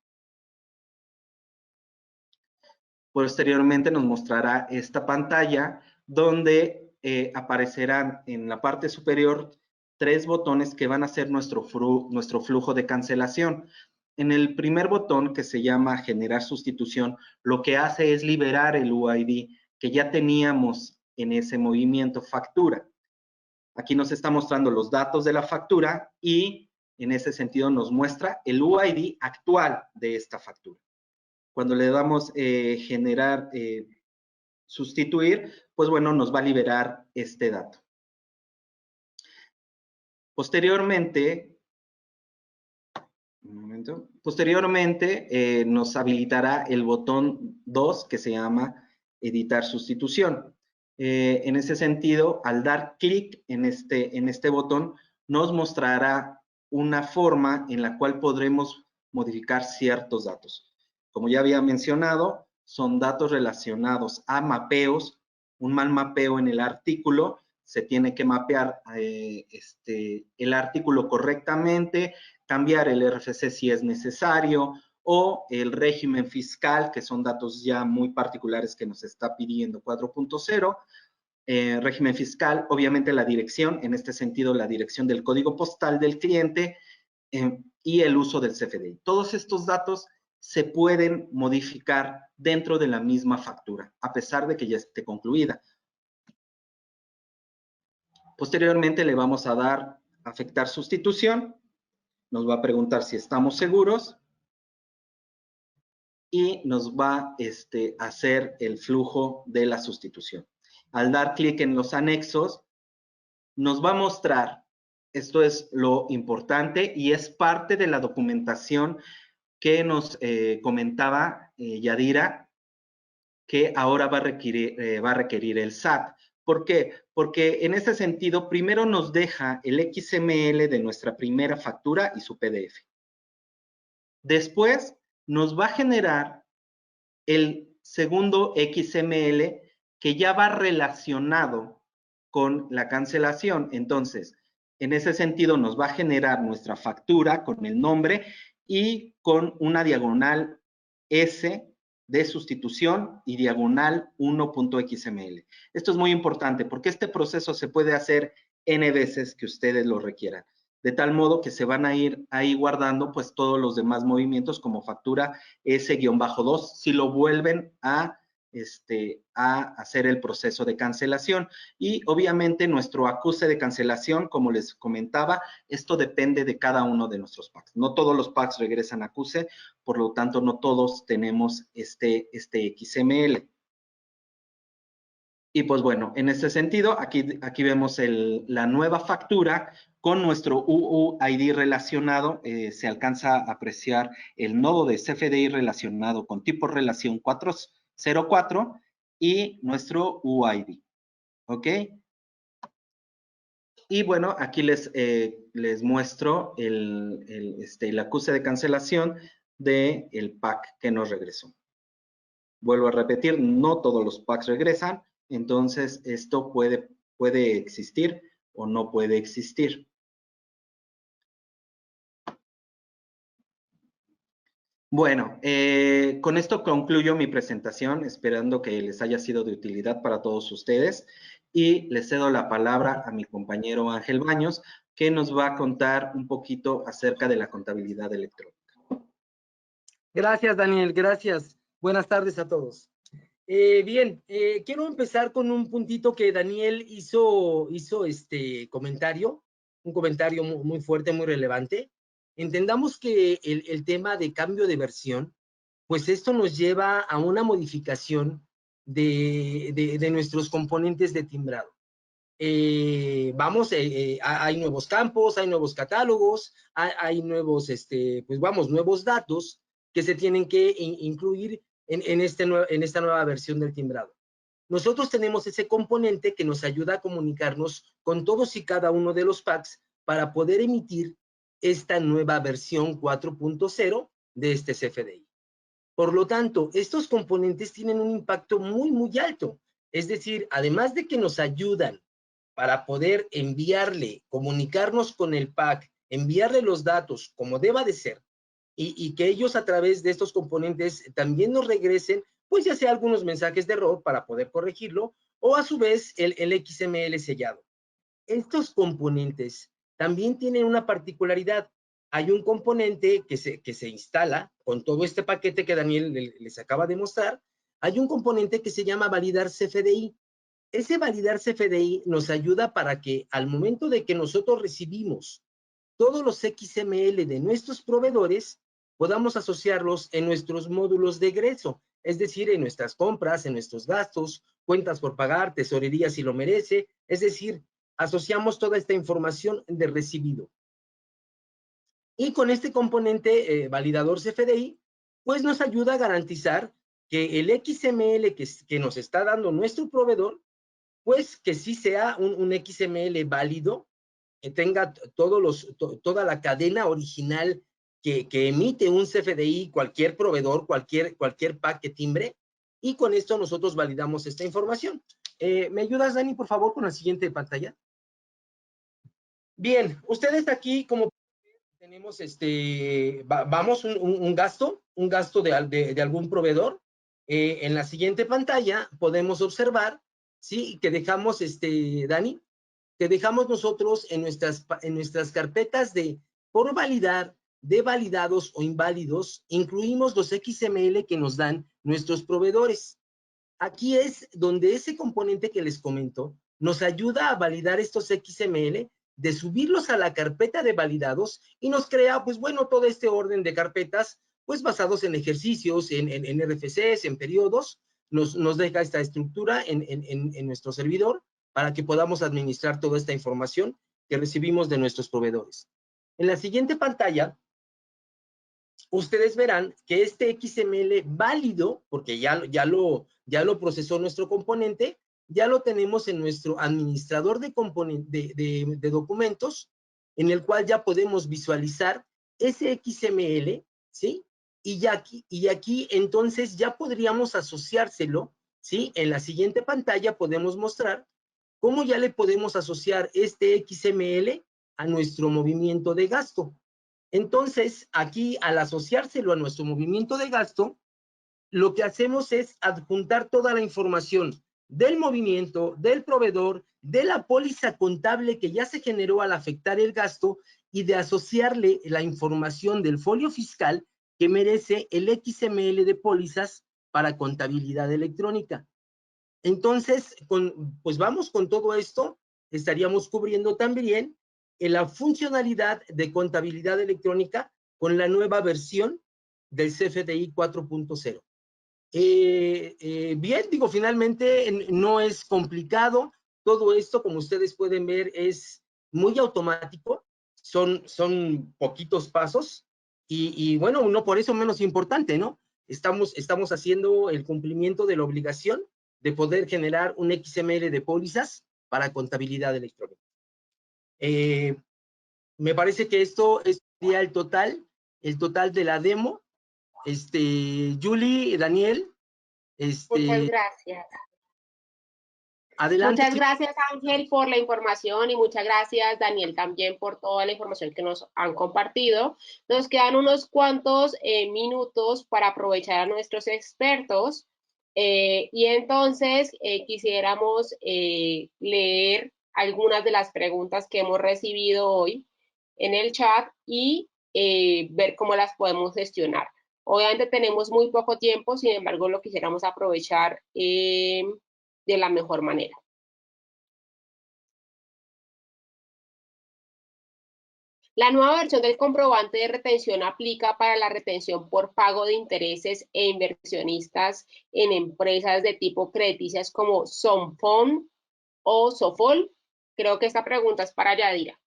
Posteriormente nos mostrará esta pantalla donde aparecerán en la parte superior 3 botones que van a ser nuestro flujo de cancelación. En el primer botón, que se llama generar sustitución, lo que hace es liberar el UID que ya teníamos en ese movimiento factura. Aquí nos está mostrando los datos de la factura y en ese sentido nos muestra el UID actual de esta factura. Cuando le damos generar, sustituir, pues bueno, nos va a liberar este dato. Posteriormente, nos habilitará el botón 2 que se llama editar sustitución. En ese sentido, al dar clic en este botón, nos mostrará una forma en la cual podremos modificar ciertos datos. Como ya había mencionado, son datos relacionados a mapeos. Un mal mapeo en el artículo, se tiene que mapear el artículo correctamente, cambiar el RFC si es necesario, o el régimen fiscal, que son datos ya muy particulares que nos está pidiendo 4.0. Régimen fiscal, obviamente la dirección, en este sentido la dirección del código postal del cliente y el uso del CFDI. Todos estos datos se pueden modificar dentro de la misma factura, a pesar de que ya esté concluida. Posteriormente le vamos a dar afectar sustitución, nos va a preguntar si estamos seguros y nos va a hacer el flujo de la sustitución. Al dar clic en los anexos, nos va a mostrar, esto es lo importante y es parte de la documentación que nos comentaba Yadira, que ahora va a requerir el SAT. ¿Por qué? Porque en ese sentido, primero nos deja el XML de nuestra primera factura y su PDF. Después nos va a generar el segundo XML que ya va relacionado con la cancelación. Entonces, En ese sentido, nos va a generar nuestra factura con el nombre y con una diagonal S de sustitución y diagonal 1.xml. Esto es muy importante porque este proceso se puede hacer N veces que ustedes lo requieran. De tal modo que se van a ir ahí guardando pues todos los demás movimientos como factura S-2 si lo vuelven a hacer el proceso de cancelación. Y obviamente nuestro acuse de cancelación, como les comentaba, esto depende de cada uno de nuestros packs. No todos los packs regresan a acuse, por lo tanto no todos tenemos este XML. Y pues bueno, en este sentido, aquí vemos la nueva factura con nuestro UUID relacionado. Se alcanza a apreciar el nodo de CFDI relacionado con tipo relación 404 y nuestro UUID. ¿Ok? Y bueno, aquí les muestro el acuse de cancelación del pack que nos regresó. Vuelvo a repetir, no todos los packs regresan, entonces esto puede existir o no puede existir. Bueno, con esto concluyo mi presentación, esperando que les haya sido de utilidad para todos ustedes. Y les cedo la palabra a mi compañero Ángel Baños, que nos va a contar un poquito acerca de la contabilidad electrónica. Gracias, Daniel, gracias. Buenas tardes a todos. Bien, quiero empezar con un puntito que Daniel hizo comentario, un comentario muy fuerte, muy relevante. Entendamos que el tema de cambio de versión, pues esto nos lleva a una modificación de nuestros componentes de timbrado. Hay nuevos campos, hay nuevos catálogos, hay nuevos, nuevos datos que se tienen que incluir en esta nueva versión del timbrado. Nosotros tenemos ese componente que nos ayuda a comunicarnos con todos y cada uno de los packs para poder emitir esta nueva versión 4.0 de este CFDI. Por lo tanto, estos componentes tienen un impacto muy alto. Es decir, además de que nos ayudan para poder enviarle, comunicarnos con el pack, enviarle los datos como deba de ser, y que ellos a través de estos componentes también nos regresen, pues ya sea algunos mensajes de error para poder corregirlo, o a su vez el XML sellado. Estos componentes también tienen una particularidad. Hay un componente que se instala con todo este paquete que Daniel les acaba de mostrar. Hay un componente que se llama validar CFDI. Ese validar CFDI nos ayuda para que al momento de que nosotros recibimos todos los XML de nuestros proveedores, podamos asociarlos en nuestros módulos de egreso, es decir, en nuestras compras, en nuestros gastos, cuentas por pagar, tesorería si lo merece, es decir, asociamos toda esta información de recibido. Y con este componente validador CFDI, pues nos ayuda a garantizar que el XML que nos está dando nuestro proveedor, pues que sí sea un XML válido, que tenga toda la cadena original que emite un CFDI, cualquier proveedor, cualquier pack que timbre, y con esto nosotros validamos esta información. ¿Me ayudas, Dani, por favor, con la siguiente pantalla? Bien, ustedes aquí, como tenemos vamos un gasto de algún proveedor. En la siguiente pantalla podemos observar, ¿sí? Que dejamos, Dani, que dejamos nosotros en nuestras carpetas de por validar, de validados o inválidos, incluimos los XML que nos dan nuestros proveedores. Aquí es donde ese componente que les comento nos ayuda a validar estos XML, de subirlos a la carpeta de validados y nos crea, pues bueno, todo este orden de carpetas, pues basados en ejercicios, en RFCs, en periodos, nos deja esta estructura en nuestro servidor para que podamos administrar toda esta información que recibimos de nuestros proveedores. En la siguiente pantalla, ustedes verán que este XML válido, porque ya lo procesó nuestro componente, ya lo tenemos en nuestro administrador de documentos, en el cual ya podemos visualizar ese XML, ¿sí? Y aquí entonces ya podríamos asociárselo, ¿sí? En la siguiente pantalla podemos mostrar cómo ya le podemos asociar este XML a nuestro movimiento de gasto. Entonces, aquí, al asociárselo a nuestro movimiento de gasto, lo que hacemos es adjuntar toda la información del movimiento, del proveedor, de la póliza contable que ya se generó al afectar el gasto y de asociarle la información del folio fiscal que merece el XML de pólizas para contabilidad electrónica. Entonces, pues vamos con todo esto, estaríamos cubriendo también la funcionalidad de contabilidad electrónica con la nueva versión del CFDI 4.0. Bien, digo, finalmente no es complicado. Todo esto, como ustedes pueden ver, es muy automático. Son poquitos pasos y bueno, no por eso menos importante, ¿no? Estamos haciendo el cumplimiento de la obligación de poder generar un XML de pólizas para contabilidad electrónica. Me parece que esto sería el total de la demo. Julie, Daniel, Muchas gracias. adelante. Muchas gracias, Ángel, por la información y muchas gracias, Daniel, también por toda la información que nos han compartido. Nos quedan unos cuantos minutos para aprovechar a nuestros expertos y entonces quisiéramos leer algunas de las preguntas que hemos recibido hoy en el chat y ver cómo las podemos gestionar. Obviamente tenemos muy poco tiempo, sin embargo, lo quisiéramos aprovechar de la mejor manera. La nueva versión del comprobante de retención aplica para la retención por pago de intereses e inversionistas en empresas de tipo crediticias como Somfon o Sofol. Creo que esta pregunta es para Yadira.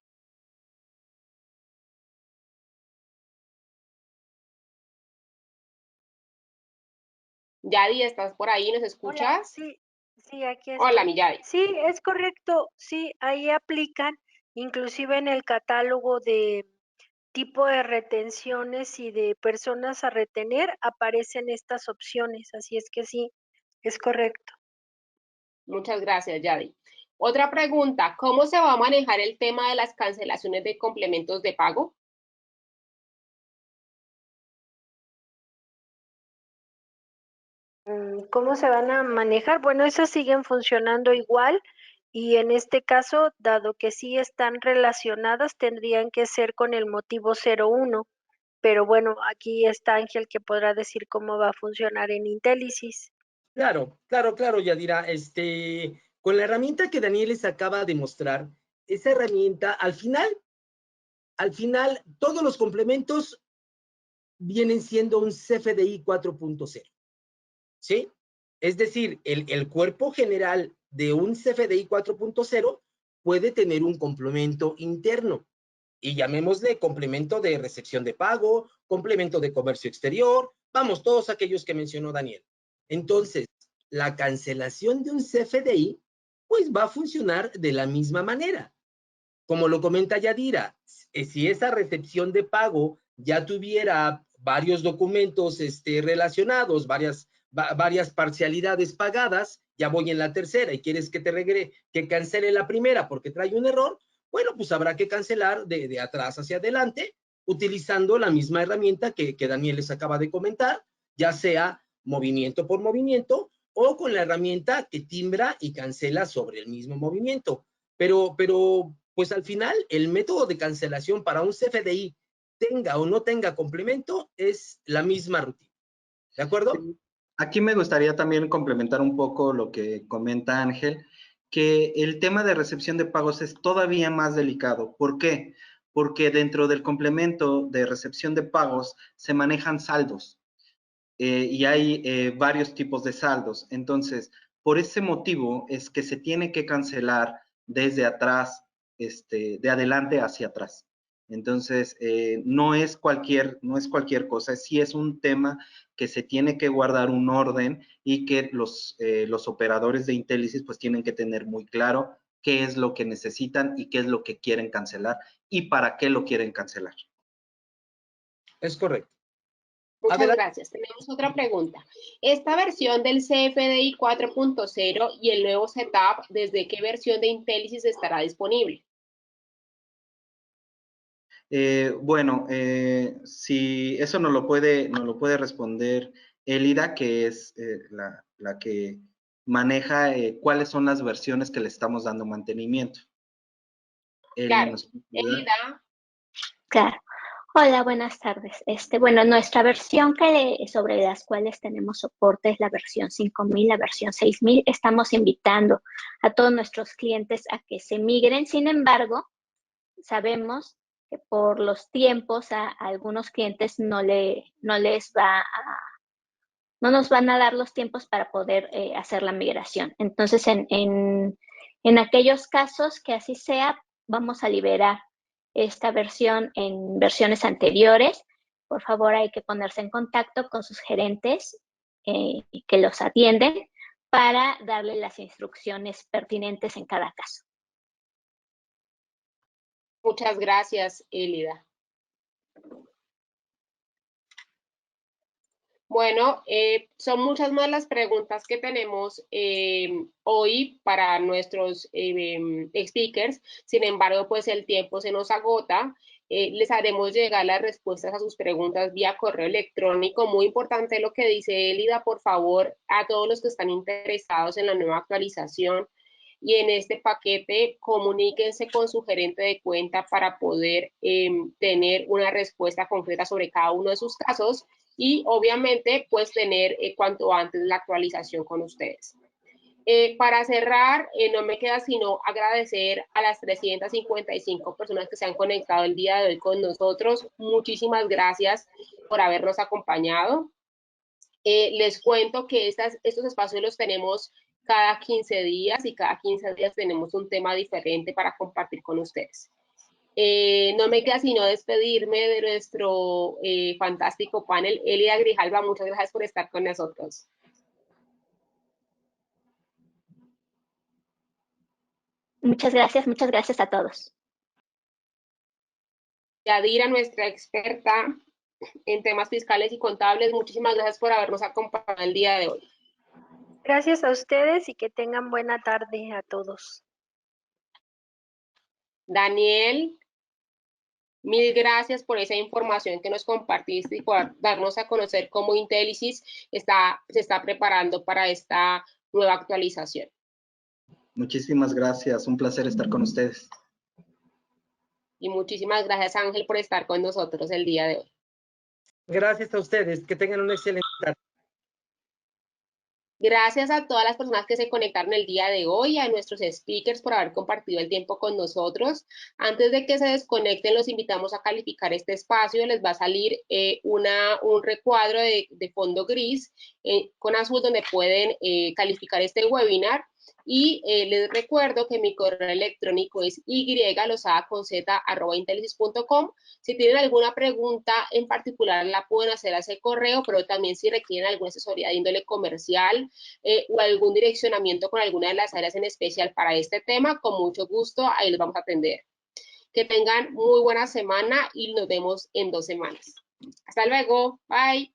Yadi, ¿estás por ahí? ¿Nos escuchas? Hola, sí, aquí estoy. Hola, mi Yadi. Sí, es correcto, sí, ahí aplican, inclusive en el catálogo de tipo de retenciones y de personas a retener aparecen estas opciones, así es que sí, es correcto. Muchas gracias, Yadi. Otra pregunta, ¿cómo se va a manejar el tema de las cancelaciones de complementos de pago? ¿Cómo se van a manejar? Bueno, esas siguen funcionando igual y en este caso, dado que sí están relacionadas, tendrían que ser con el motivo 01. Pero bueno, aquí está Ángel que podrá decir cómo va a funcionar en Intellisis. Claro, Yadira. Con la herramienta que Daniel les acaba de mostrar, esa herramienta, al final, todos los complementos vienen siendo un CFDI 4.0. ¿Sí? Es decir, el cuerpo general de un CFDI 4.0 puede tener un complemento interno y llamémosle complemento de recepción de pago, complemento de comercio exterior, vamos, todos aquellos que mencionó Daniel. Entonces, la cancelación de un CFDI, pues va a funcionar de la misma manera. Como lo comenta Yadira, si esa recepción de pago ya tuviera varios documentos relacionados, varias parcialidades pagadas, ya voy en la tercera y quieres que cancele la primera porque trae un error, bueno, pues habrá que cancelar de atrás hacia adelante utilizando la misma herramienta que Daniel les acaba de comentar, ya sea movimiento por movimiento o con la herramienta que timbra y cancela sobre el mismo movimiento. Pero pues al final el método de cancelación para un CFDI tenga o no tenga complemento es la misma rutina. ¿De acuerdo? Aquí me gustaría también complementar un poco lo que comenta Ángel, que el tema de recepción de pagos es todavía más delicado. ¿Por qué? Porque dentro del complemento de recepción de pagos se manejan saldos y hay varios tipos de saldos. Entonces, por ese motivo es que se tiene que cancelar desde atrás, de adelante hacia atrás. Entonces, no es cualquier cosa, sí es un tema que se tiene que guardar un orden y que los operadores de Intellisis pues tienen que tener muy claro qué es lo que necesitan y qué es lo que quieren cancelar y para qué lo quieren cancelar. Es correcto. Muchas Adelante. gracias. Tenemos otra pregunta. Esta versión del CFDI 4.0 y el nuevo setup, ¿desde qué versión de Intellisis estará disponible? Bueno, si eso nos lo puede responder Elida, que es la que maneja cuáles son las versiones que le estamos dando mantenimiento. Claro, ¿Nos puede ayudar? Elida. Claro. Hola, buenas tardes. Bueno, nuestra versión sobre las cuales tenemos soporte es la versión 5000, la versión 6000. Estamos invitando a todos nuestros clientes a que se migren. Sin embargo, sabemos que por los tiempos a algunos clientes no nos van a dar los tiempos para poder hacer la migración. Entonces, en aquellos casos que así sea, vamos a liberar esta versión en versiones anteriores. Por favor, hay que ponerse en contacto con sus gerentes que los atienden para darle las instrucciones pertinentes en cada caso. Muchas gracias, Elida. Bueno, son muchas más las preguntas que tenemos hoy para nuestros speakers. Sin embargo, pues el tiempo se nos agota. Les haremos llegar las respuestas a sus preguntas vía correo electrónico. Muy importante lo que dice Elida, por favor, a todos los que están interesados en la nueva actualización y en este paquete, comuníquense con su gerente de cuenta para poder tener una respuesta concreta sobre cada uno de sus casos y obviamente pues tener cuanto antes la actualización con ustedes. Para cerrar, no me queda sino agradecer a las 355 personas que se han conectado el día de hoy con nosotros. Muchísimas gracias por habernos acompañado. Les cuento que estos espacios los tenemos cada 15 días y cada 15 días tenemos un tema diferente para compartir con ustedes. No me queda sino despedirme de nuestro fantástico panel. Elida Grijalva, muchas gracias por estar con nosotros. Muchas gracias a todos. Yadira, nuestra experta en temas fiscales y contables, muchísimas gracias por habernos acompañado el día de hoy. Gracias a ustedes y que tengan buena tarde a todos. Daniel, mil gracias por esa información que nos compartiste y por darnos a conocer cómo Intelisys se está preparando para esta nueva actualización. Muchísimas gracias, un placer estar con ustedes. Y muchísimas gracias, Ángel, por estar con nosotros el día de hoy. Gracias a ustedes, que tengan una excelente tarde. Gracias a todas las personas que se conectaron el día de hoy, a nuestros speakers por haber compartido el tiempo con nosotros. Antes de que se desconecten, los invitamos a calificar este espacio. Les va a salir un recuadro de fondo gris con azul donde pueden calificar este webinar. Y les recuerdo que mi correo electrónico es ylosada@intelisys.com. Si tienen alguna pregunta en particular, la pueden hacer a ese correo, pero también si requieren alguna asesoría de índole comercial o algún direccionamiento con alguna de las áreas en especial para este tema, con mucho gusto, ahí los vamos a atender. Que tengan muy buena semana y nos vemos en 2 semanas. Hasta luego. Bye.